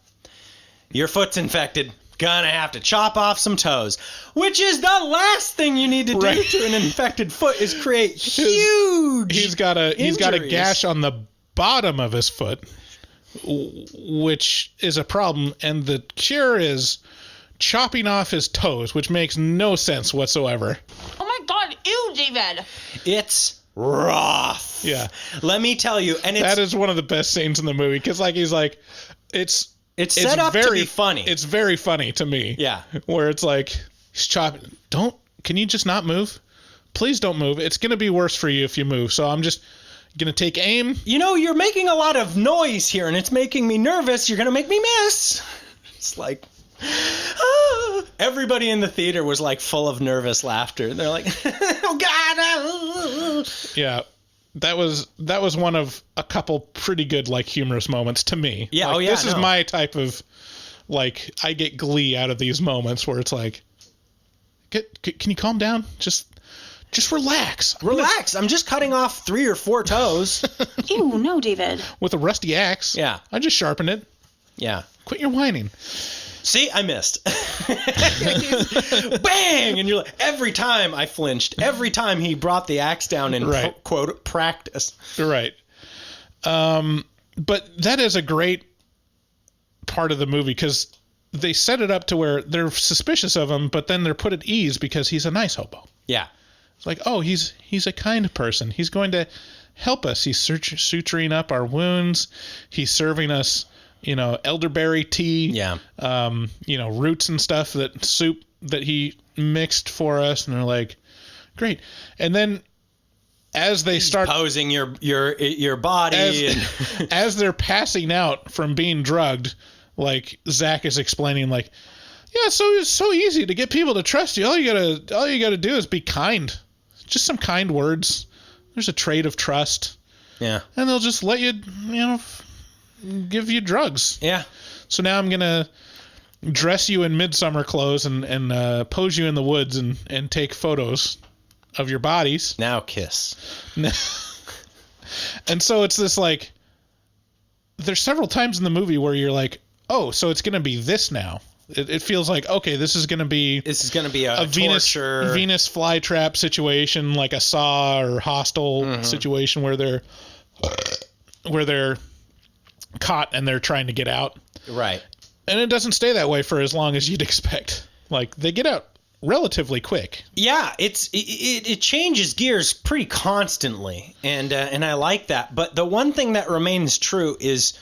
Your foot's infected. Gonna have to chop off some toes, which is the last thing you need to do to an infected foot is create huge. He's got a gash on the bottom of his foot, which is a problem, and the cure is chopping off his toes, which makes no sense whatsoever. Oh my God! Ew, David. It's rough. Yeah, let me tell you, and that is one of the best scenes in the movie because he's like, it's set up to be funny. It's very funny to me. Yeah. Where it's like, he's chopping. Can you just not move? Please don't move. It's going to be worse for you if you move. So I'm just going to take aim. You're making a lot of noise here and it's making me nervous. You're going to make me miss. It's like, everybody in the theater was like full of nervous laughter. They're like, oh God. Yeah. That was one of a couple pretty good like humorous moments to me. Yeah, like, this is my type of like I get glee out of these moments where it's like, can you calm down? Just relax. Relax. I'm just cutting off 3 or 4 toes. Ew, no, David. With a rusty axe. Yeah. I just sharpened it. Yeah. Quit your whining. See, I missed. Bang! And you're like, every time I flinched, every time he brought the axe down in quote practice. Right. But that is a great part of the movie because they set it up to where they're suspicious of him, but then they're put at ease because he's a nice hobo. Yeah. It's like, oh, he's a kind person. He's going to help us. He's suturing up our wounds. He's serving us elderberry tea, roots and stuff, that soup that he mixed for us. And they're like, great. And then as they start posing your body as they're passing out from being drugged, like Zach is explaining, like, yeah, so it's so easy to get people to trust you. All you gotta do is be kind. Just some kind words. There's a trait of trust. Yeah. And they'll just let you, give you drugs. Yeah. So now I'm gonna dress you in midsummer clothes and pose you in the woods and take photos of your bodies. Now kiss. And so it's this like, there's several times in the movie where you're like, oh, so it's gonna be this now. It feels like, okay, this is gonna be a Venus flytrap situation, like a Saw or Hostel situation where they're caught and they're trying to get out. Right. And it doesn't stay that way for as long as you'd expect. Like, they get out relatively quick. Yeah, it changes gears pretty constantly, and I like that. But the one thing that remains true is,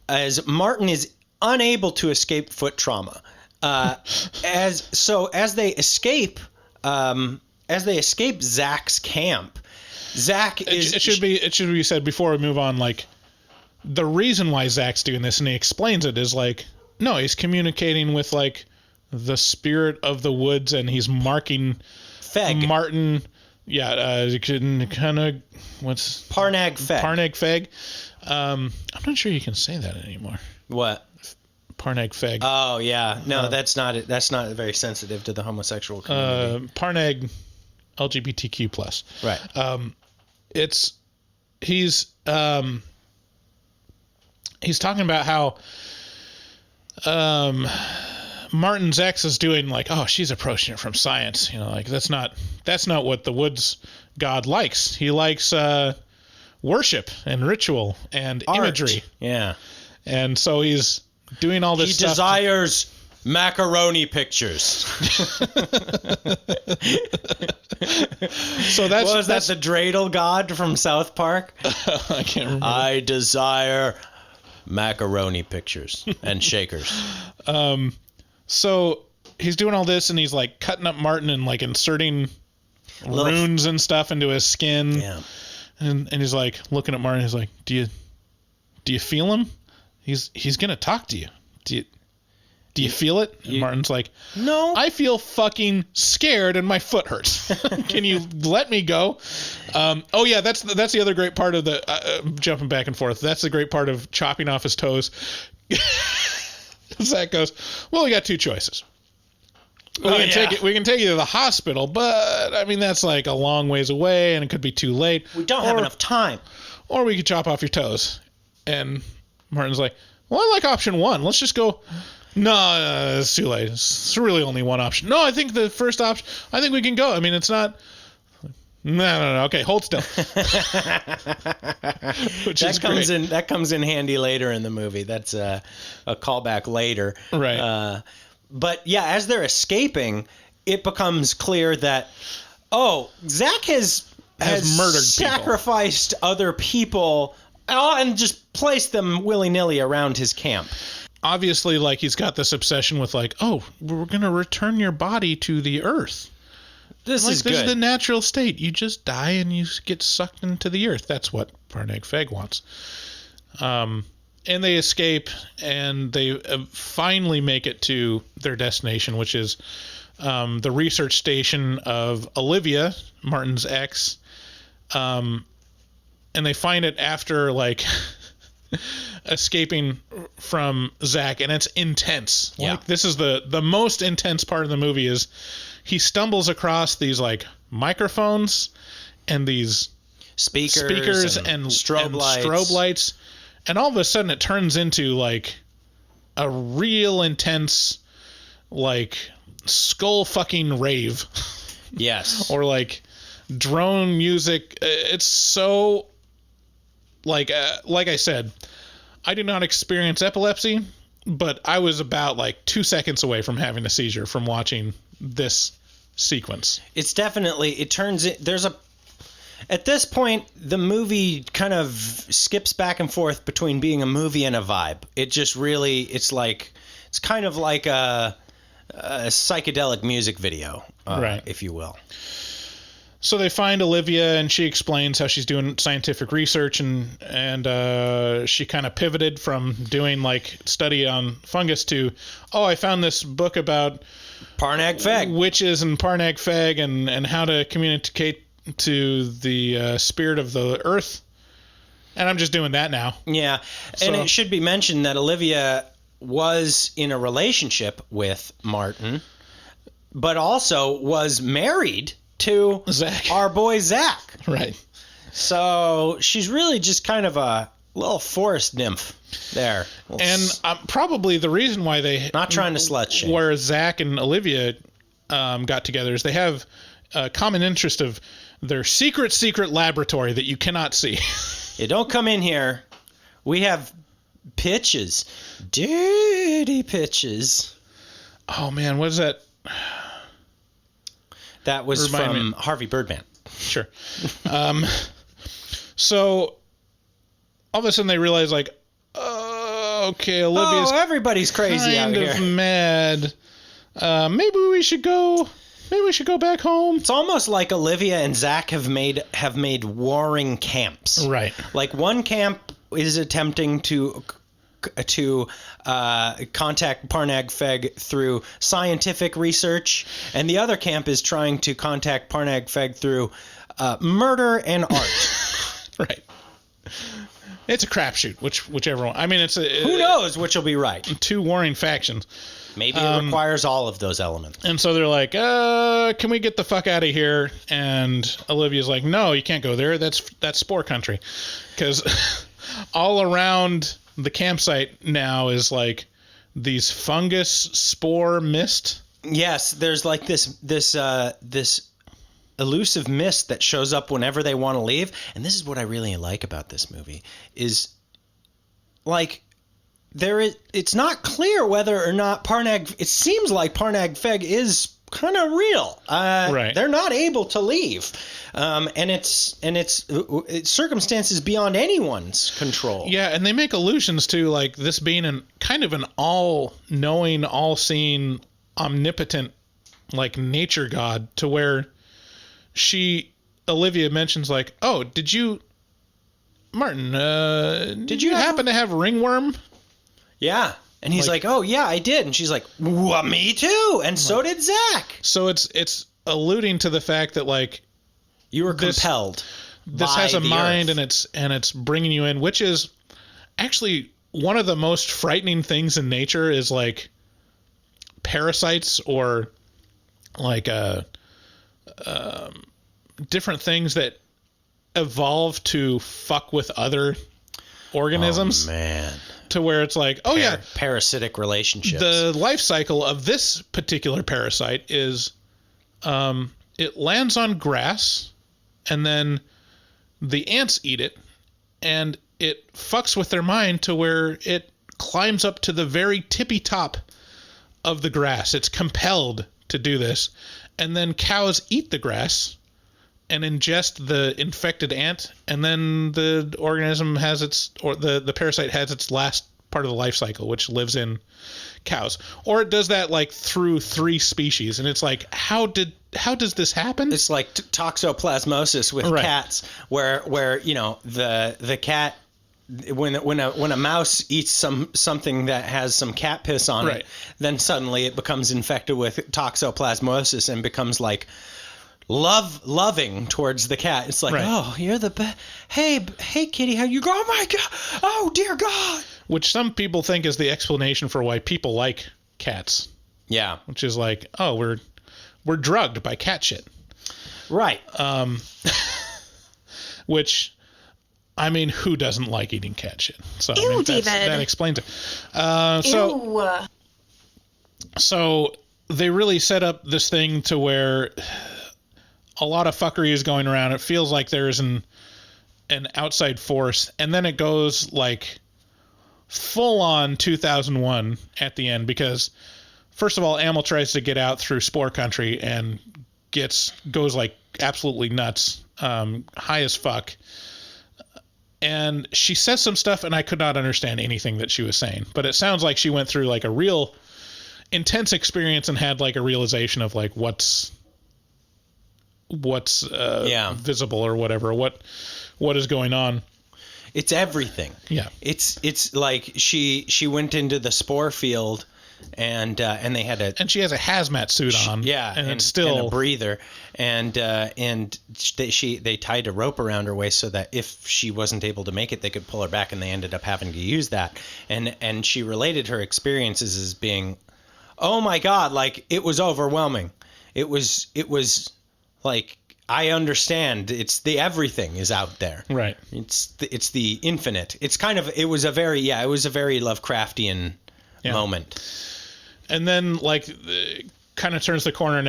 as Martin is unable to escape foot trauma, as they escape Zach's camp, Zach is. It should be said before we move on, like, the reason why Zach's doing this, and he explains it, is like, no, he's communicating with like the spirit of the woods, and he's marking Feg. Martin. Yeah, kind of what's Parnag Feg. Parnag Feg. I'm not sure you can say that anymore. What? Parnag Feg. Oh yeah, no, that's not it. That's not very sensitive to the homosexual community. Parnag LGBTQ plus. Right. He's talking about how Martin's ex is doing, like, oh, she's approaching it from science. Like, that's not what the woods god likes. He likes worship and ritual and art. Imagery. Yeah. And so he's doing all this stuff. He desires macaroni pictures. So that's that the dreidel god from South Park? I can't remember. I desire macaroni pictures and shakers. So he's doing all this, and he's like cutting up Martin and like inserting runes and stuff into his skin. Yeah. And he's like looking at Martin. He's like, do you feel him? He's gonna talk to you. Do you feel it? And Martin's like, no. I feel fucking scared and my foot hurts. Can you let me go? Oh yeah, that's the other great part of the jumping back and forth. That's the great part of chopping off his toes. Zach goes, well, we got two choices. We can take you to the hospital, but I mean that's like a long ways away and it could be too late. We don't have enough time. Or we could chop off your toes. And Martin's like, well, I like option one. Let's just go. No, it's too late. It's really only one option. No, I think the first option, I think we can go. I mean, it's not. No. Okay, hold still. That comes in handy later in the movie. That's a callback later. Right. But yeah, as they're escaping, it becomes clear that, Zach has murdered sacrificed other people and just placed them willy-nilly around his camp. Obviously, like, he's got this obsession with, like, we're going to return your body to the earth. This is Yeah. Like, this is the most intense part of the movie is he stumbles across these, like, microphones and these speakers and strobe lights. And all of a sudden it turns into, like, a real intense, like, skull fucking rave. Yes. Or, like, drone music. It's so, like I said, I did not experience epilepsy, but I was about, like, 2 seconds away from having a seizure from watching this sequence. It's definitely, at this point, the movie kind of skips back and forth between being a movie and a vibe. It just really, it's kind of like a psychedelic music video, right, if you will. So they find Olivia, and she explains how she's doing scientific research, and she kind of pivoted from doing, like, study on fungus to, I found this book about Parnag Feg, witches and Parnag Feg, and how to communicate to the spirit of the earth. And I'm just doing that now. Yeah. And it should be mentioned that Olivia was in a relationship with Martin, but also was married to Zach. Our boy Zach. Right. So she's really just kind of a little forest nymph there. And probably the reason why they... Not trying to slut shame. Where Zach and Olivia got together is they have a common interest of their secret laboratory that you cannot see. Yeah, don't come in here. We have pitches. Dirty pitches. Oh, man, what is that? That was from Harvey Birdman. Sure. So all of a sudden they realize, like, okay, Olivia's everybody's crazy out here. Kind of mad. Maybe we should go back home. It's almost like Olivia and Zach have made warring camps. Right. Like, one camp is attempting to contact Parnag Feg through scientific research, and the other camp is trying to contact Parnag Feg through murder and art. Right. It's a crapshoot, whichever one. I mean, who knows which will be right. Two warring factions. Maybe it requires all of those elements. And so they're like, can we get the fuck out of here? And Olivia's like, no, you can't go there. That's spore country. Because all around the campsite now is, like, these fungus spore mist. Yes, there's, like, this elusive mist that shows up whenever they want to leave. And this is what I really like about this movie is, like, it's not clear whether or not it seems like Parnag Feg is kind of real. Right. They're not able to leave. And it's circumstances beyond anyone's control. Yeah, and they make allusions to, like, this being an all-knowing, all-seeing, omnipotent, like, nature god, to where Olivia mentions, like, Martin, did you happen to have ringworm? Yeah. And he's like, oh, yeah, I did. And she's like, well, me too. And so did Zach. So it's alluding to the fact that, like, you were compelled. This has a mind, and it's bringing you in, which is actually one of the most frightening things in nature is, like, parasites or, like, different things that evolve to fuck with other organisms. Oh, man. To where it's like, parasitic relationships. The life cycle of this particular parasite is it lands on grass, and then the ants eat it, and it fucks with their mind to where it climbs up to the very tippy top of the grass. It's compelled to do this. And then cows eat the grass and ingest the infected ant, and then the organism has the parasite has its last part of the life cycle, which lives in cows. Or it does that like through 3 species, and it's like, how does this happen? It's like toxoplasmosis with cats, where the cat, when a mouse eats something that has some cat piss on it, then suddenly it becomes infected with toxoplasmosis and becomes like loving towards the cat. It's like, oh, you're the best. Hey, kitty, how you go? Oh my god! Oh dear God! Which some people think is the explanation for why people like cats. Yeah. Which is like, oh, we're drugged by cat shit. Right. Which, I mean, who doesn't like eating cat shit? So Ew, I mean, David. That explains it. Ew. So they really set up this thing to where a lot of fuckery is going around. It feels like there's an outside force, and then it goes like full on 2001 at the end, because first of all, Amel tries to get out through Spore Country and goes like absolutely nuts, high as fuck. And she says some stuff, and I could not understand anything that she was saying, but it sounds like she went through like a real intense experience and had like a realization of like what's visible or whatever, what is going on. It's everything. Yeah. It's like she went into the spore field, and they had and she has a hazmat suit on. Yeah, and it's still and a breather, and they tied a rope around her waist so that if she wasn't able to make it, they could pull her back, and they ended up having to use that. And she related her experiences as being, oh my God, like it was overwhelming. It was like, I understand. It's the everything is out there. Right. It's the infinite. It was a very Lovecraftian moment. And then like kind of turns the corner,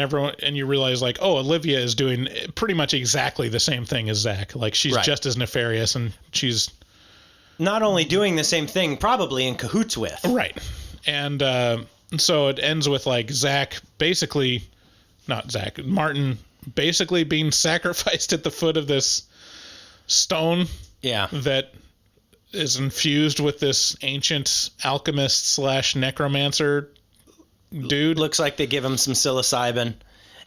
and you realize like, oh, Olivia is doing pretty much exactly the same thing as Zach. Like she's just as nefarious, and she's not only doing the same thing, probably in cahoots with. Right. And so it ends with like Martin basically being sacrificed at the foot of this stone that is infused with this ancient alchemist / necromancer dude. Looks like they give him some psilocybin,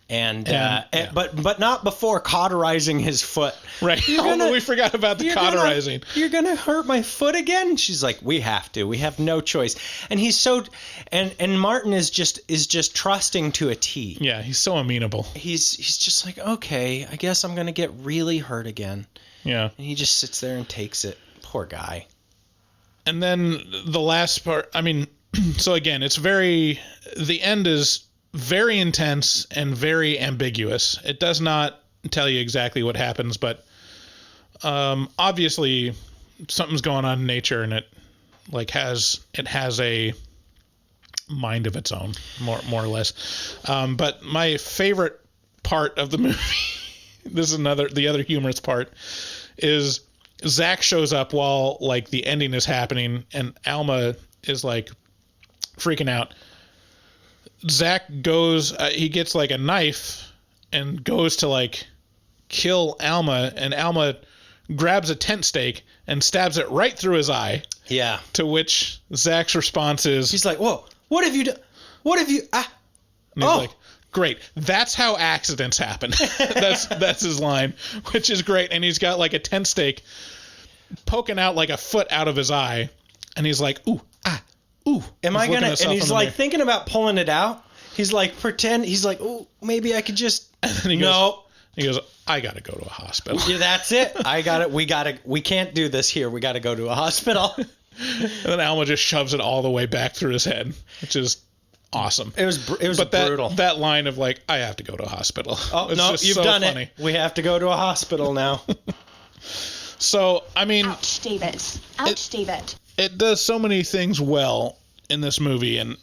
but not before cauterizing his foot. Right. We forgot about the cauterizing. You're gonna hurt my foot again? She's like, we have to. We have no choice. And he's so, and Martin is just trusting to a T. Yeah, he's so amenable. He's just like, okay, I guess I'm gonna get really hurt again. Yeah. And he just sits there and takes it. Poor guy. And then the last part, I mean, so again, the end is very intense and very ambiguous. It does not tell you exactly what happens, but obviously something's going on in nature, and it has a mind of its own, more or less. But my favorite part of the movie, this is the other humorous part, is Zach shows up while like the ending is happening, and Alma is like freaking out. Zach goes, he gets like a knife and goes to like kill Alma, and Alma grabs a tent stake and stabs it right through his eye. Yeah. To which Zach's response is, he's like, whoa, what have you done? What have you, And he's like, great. That's how accidents happen. That's his line, which is great. And he's got like a tent stake poking out like a foot out of his eye. And he's like, ooh, ooh, am I gonna? And he's like thinking about pulling it out. He's like he's like, oh, maybe I could just. No. He goes, I gotta go to a hospital. Yeah, that's it. We can't do this here. We gotta go to a hospital. And then Alma just shoves it all the way back through his head, which is awesome. It was brutal. That line of like, I have to go to a hospital. Oh, no, you've so done funny. It. We have to go to a hospital now. So, I mean... Ouch, David. Ouch, David. It does so many things well in this movie, and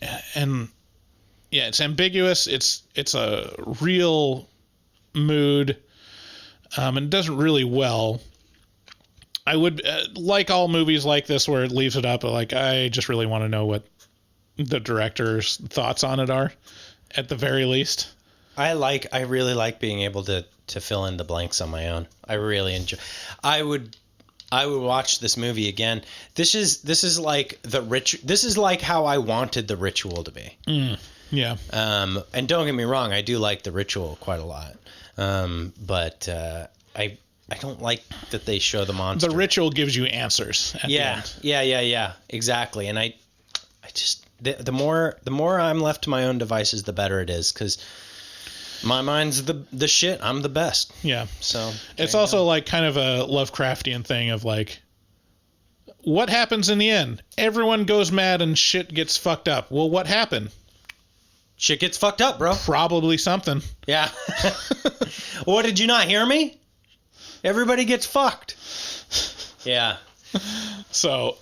yeah, it's ambiguous. It's a real mood, and it does it really well. I would like all movies like this where it leaves it up. Like, I just really want to know what the director's thoughts on it are, at the very least. I really like being able to fill in the blanks on my own. I really enjoy. I would watch this movie again. This is like this is like how I wanted The Ritual to be. Yeah. And don't get me wrong, I do like The Ritual quite a lot. But I don't like that they show the monster. The Ritual gives you answers at the end. Yeah, exactly. And I just the more I'm left to my own devices, the better it is, because my mind's the shit. I'm the best. Yeah. So it's also like kind of a Lovecraftian thing of like, what happens in the end? Everyone goes mad and shit gets fucked up. Well, what happened? Shit gets fucked up, bro. Probably something. Yeah. What, did you not hear me? Everybody gets fucked. Yeah. So,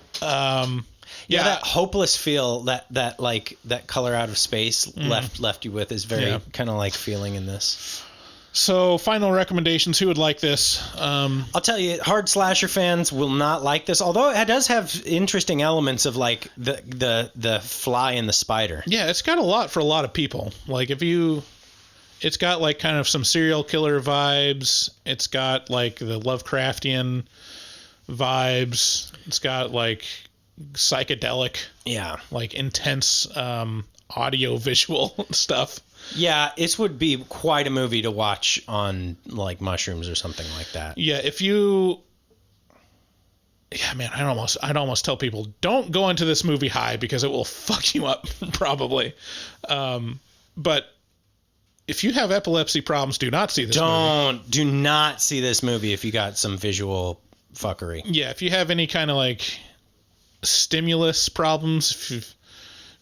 yeah, that hopeless feel that like that Color Out of Space left you with is very kind of like feeling in this. So, final recommendations. Who would like this? I'll tell you, hard slasher fans will not like this, although it does have interesting elements of like the fly and the spider. Yeah, it's got a lot for a lot of people. Like it's got like kind of some serial killer vibes. It's got like the Lovecraftian vibes. It's got like psychedelic, like intense audio visual stuff. Yeah, this would be quite a movie to watch on like mushrooms or something like that. Yeah, man, I'd almost tell people, don't go into this movie high because it will fuck you up probably. But if you have epilepsy problems, do not see this movie. Do not see this movie if you got some visual fuckery. Yeah, if you have any kind of like stimulus problems, if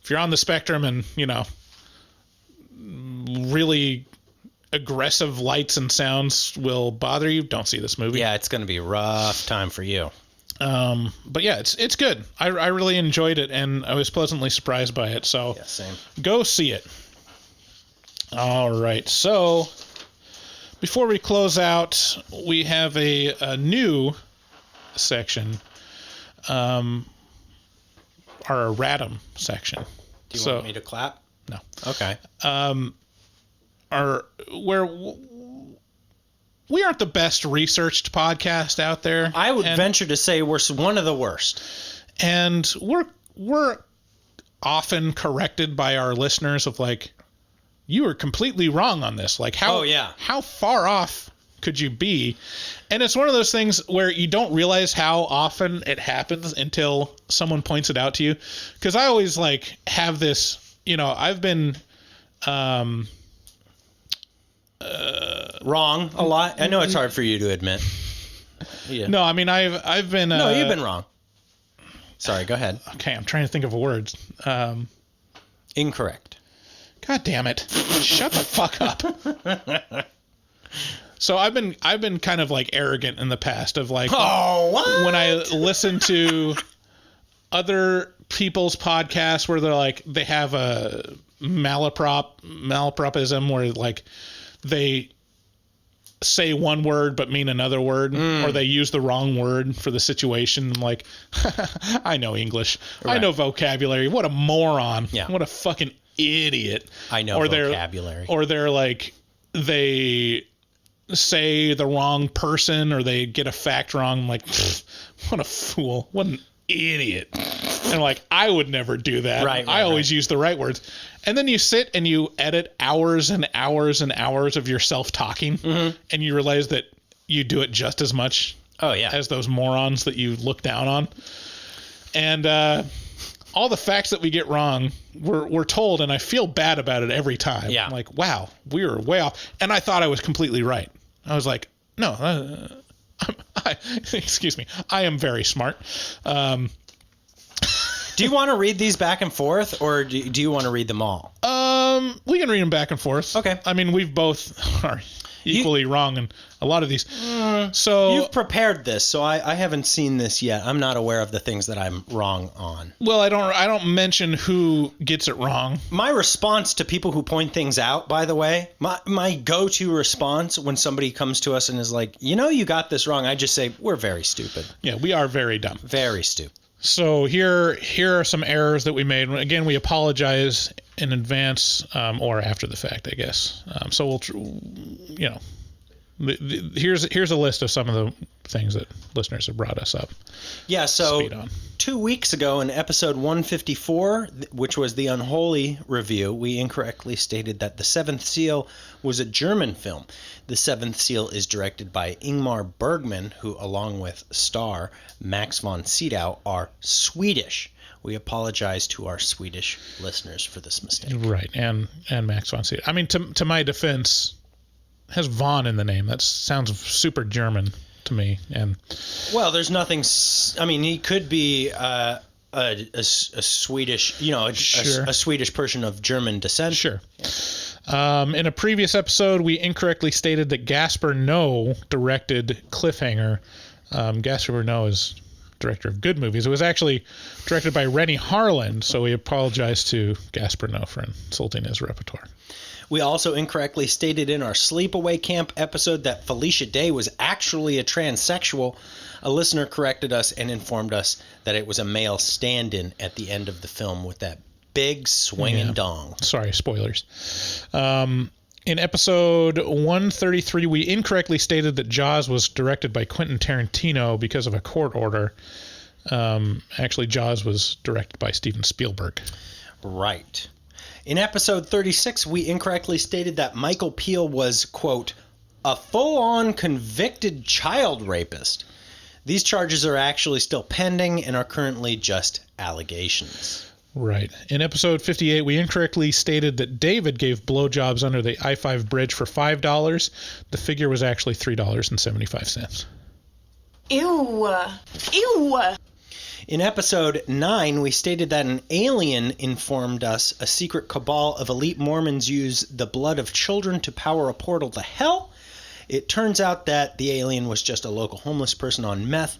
you're on the spectrum and, you know, really aggressive lights and sounds will bother you, don't see this movie. Yeah, it's going to be a rough time for you. But yeah, it's good. I really enjoyed it, and I was pleasantly surprised by it. So yeah, same. Go see it. All right. So before we close out, we have a new section, our erratum section. Do you want me to clap? No. Okay. Where we aren't the best researched podcast out there. I would venture to say we're one of the worst. And we're often corrected by our listeners of like, you were completely wrong on this. Like how far off could you be? And it's one of those things where you don't realize how often it happens until someone points it out to you. Because I always like have this, you know, I've been wrong a lot. I know it's hard for you to admit. Yeah. No, I mean I've been no, you've been wrong. Sorry, go ahead. Okay, I'm trying to think of a word. Incorrect. God damn it. Shut the fuck up. So I've been kind of like arrogant in the past of like, when I listen to other people's podcasts where they're like, they have a malapropism where like they say one word but mean another word, or they use the wrong word for the situation. I'm like, I know English. Right. I know vocabulary. What a moron. Yeah. What a fucking idiot. I know vocabulary. Or they're like, they say the wrong person or they get a fact wrong. I'm like, what a fool. What an idiot. And like, I would never do that. Right, I always use the right words. And then you sit and you edit hours and hours and hours of yourself talking, and you realize that you do it just as much as those morons that you look down on. And all the facts that we get wrong, we're told, and I feel bad about it every time. Yeah. I'm like, wow, we were way off. And I thought I was completely right. I was like, no, excuse me, I am very smart. Do you want to read these back and forth, or do you want to read them all? We can read them back and forth. Okay. I mean, we've both are equally wrong in a lot of these. So you've prepared this, so I haven't seen this yet. I'm not aware of the things that I'm wrong on. Well, I don't mention who gets it wrong. My response to people who point things out, by the way, my go-to response when somebody comes to us and is like, you got this wrong, I just say, we're very stupid. Yeah, we are very dumb. Very stupid. So here are some errors that we made. Again, we apologize in advance or after the fact, I guess. So we'll, here's a list of some of the things that listeners have brought us up. Yeah, so 2 weeks ago in episode 154, which was the Unholy review, we incorrectly stated that The Seventh Seal was a German film. The Seventh Seal is directed by Ingmar Bergman, who, along with star Max von Sydow, are Swedish. We apologize to our Swedish listeners for this mistake. Right, and Max von Sydow. I mean, to my defense, it has von in the name. That sounds super German to me. And well, there's nothing. I mean, he could be a Swedish, sure. a Swedish person of German descent. Sure. In a previous episode, we incorrectly stated that Gaspar Noé directed Cliffhanger. Gaspar Noé is director of good movies. It was actually directed by Rennie Harlan, so we apologize to Gaspar Noé for insulting his repertoire. We also incorrectly stated in our Sleepaway Camp episode that Felicia Day was actually a transsexual. A listener corrected us and informed us that it was a male stand-in at the end of the film with that big swinging dong. Sorry, spoilers. In episode 133, we incorrectly stated that Jaws was directed by Quentin Tarantino because of a court order. Actually, Jaws was directed by Steven Spielberg. Right. In episode 36, we incorrectly stated that Michael Peel was, quote, a full-on convicted child rapist. These charges are actually still pending and are currently just allegations. Right. In episode 58, we incorrectly stated that David gave blowjobs under the I-5 bridge for $5. The figure was actually $3.75. Ew. Ew. In episode 9, we stated that an alien informed us a secret cabal of elite Mormons use the blood of children to power a portal to hell. It turns out that the alien was just a local homeless person on meth,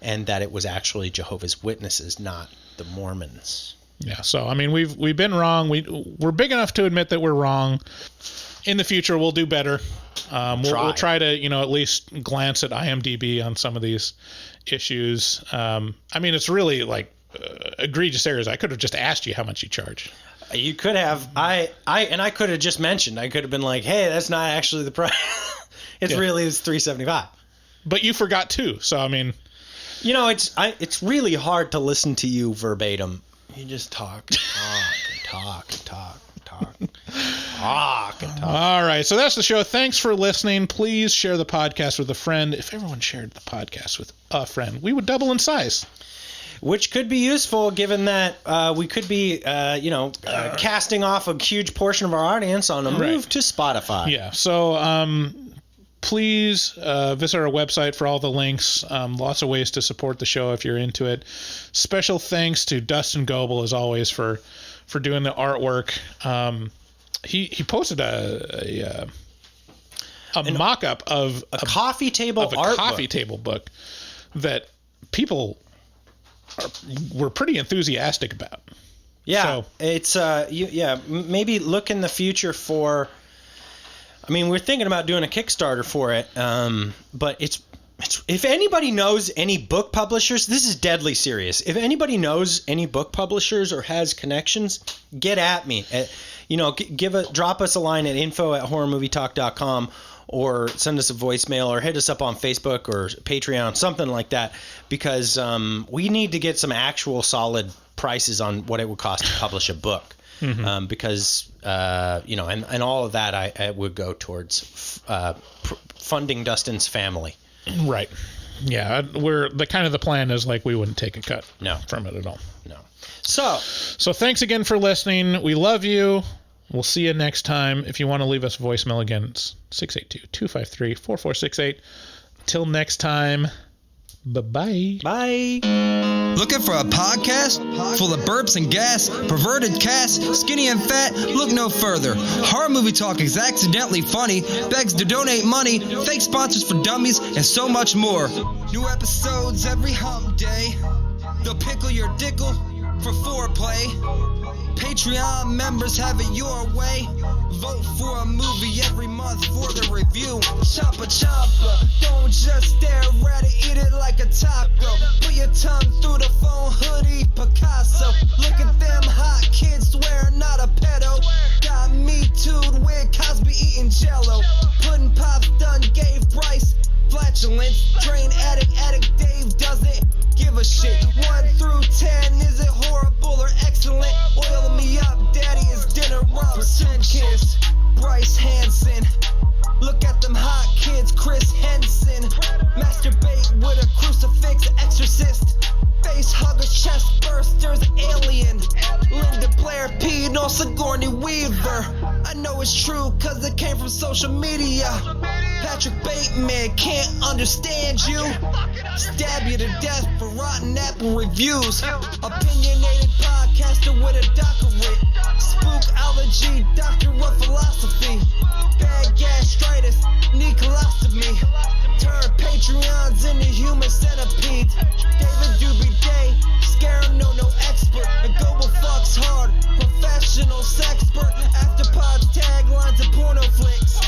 and that it was actually Jehovah's Witnesses, not the Mormons. Yeah, so, I mean, we've been wrong. We're big enough to admit that we're wrong. In the future, we'll do better. We'll try to, at least glance at IMDb on some of these issues. I mean, it's really like egregious errors. I could have just asked you how much you charge. You could have. I could have just mentioned. I could have been like, hey, that's not actually the price. It's $3.75. But you forgot too. So, I mean, it's really hard to listen to you verbatim. You just talk. All right, so that's the show. Thanks for listening. Please share the podcast with a friend. If everyone shared the podcast with a friend, we would double in size. Which could be useful given that we could be, casting off a huge portion of our audience on a move to Spotify. Yeah, so please visit our website for all the links. Lots of ways to support the show if you're into it. Special thanks to Dustin Goebel, as always, for doing the artwork. He posted a mock-up of a coffee table table book that people were pretty enthusiastic about. Yeah, so, it's maybe look in the future for. I mean, we're thinking about doing a Kickstarter for it, but it's if anybody knows any book publishers, this is deadly serious. If anybody knows any book publishers or has connections, get at me. Drop us a line at info@horrormovietalk.com or send us a voicemail or hit us up on Facebook or Patreon, something like that, because we need to get some actual solid prices on what it would cost to publish a book. Mm-hmm. Because and all of that I would go towards funding Dustin's family. Right. Yeah, the plan is like we wouldn't take a cut from it at all. No. So thanks again for listening. We love you. We'll see you next time. If you want to leave us a voicemail again, it's 682-253-4468. Till next time, bye-bye. Bye. Looking for a podcast full of burps and gas, perverted cast, skinny and fat? Look no further. Horror Movie Talk is accidentally funny, begs to donate money, fake sponsors for dummies, and so much more. New episodes every hump day. They'll pickle your dickle for foreplay. Patreon members have it your way. Vote for a movie every month for the review. Choppa choppa, don't just stare at it, eat it like a taco. Put your tongue through the phone hoodie, Picasso. Look at them hot kids, swear not a pedo. Got me too'd with Cosby eating jello. Pudding Pops done gave Bryce flatulence. Drain addict Dave doesn't give a shit. 1 through 10, is it horrible or excellent? Oil me up, daddy, is dinner Robinson. Kiss Bryce Hansen. Look at them hot kids, Chris Henson. Masturbate with a crucifix, exorcist. Face hugger, chest bursters, alien. Linda Blair peed on Sigourney Weaver. I know it's true cause it came from social media. Patrick Bateman can't understand you. Stab you to death for rotten apple reviews. Opinionated podcaster with a doctorate. Spookology, doctor of philosophy. Bad gastritis, need colostomy. Turn Patreons into human centipedes. David Doobie Day, scare him, no expert. And Goble fucks hard, professional sexpert. Afterpods, taglines, and porno flicks.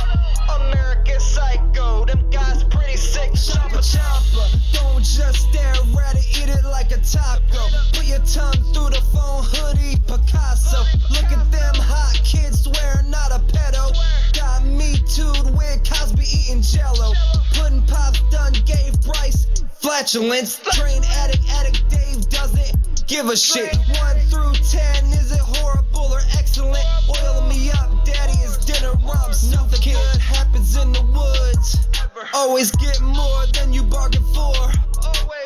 American Psycho, them guys pretty sick. Choppa choppa, don't just stare at it, eat it like a taco. Put your tongue through the phone hoodie, Picasso. Look at them hot kids, swear not a pedo. Got me too'd with Cosby eating jello. Pudding Pops done gave Bryce flatulence. Train addict Dave doesn't give a shit. 1 through 10, is it horrible or excellent? Oil me up, daddy, is dinner Robinson. Nothing good happens in the woods. Always get more than you bargain for.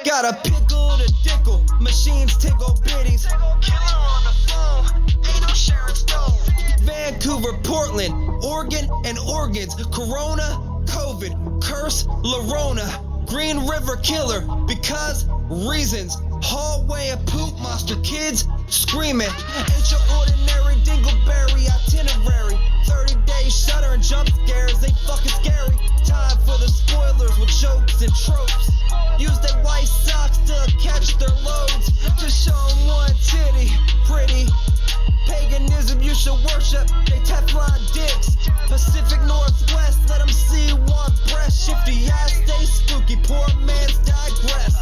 Got a pickle to dickle, machines tickle bitties. Killer on the phone, ain't no Sharon Stone. Vancouver, Portland, Oregon, and organs. Corona, COVID, curse, Lorona. Green River Killer, because reasons. Hallway of poop monster kids screaming. Ain't your ordinary dingleberry itinerary. 30-day shutter and jump scares, ain't fucking scary. Time for the spoilers with jokes and tropes. Use their white socks to catch their loads. Just show them one titty, pretty. Paganism you should worship, they Teflon dicks. Pacific Northwest, let them see one breast. Shifty eyes stay spooky, poor man's digress.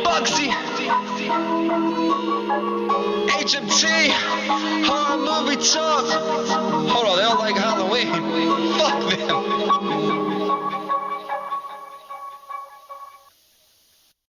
Bugsy, HMT, Horror Movie Talk. Hold on, they don't like Halloween. Fuck them.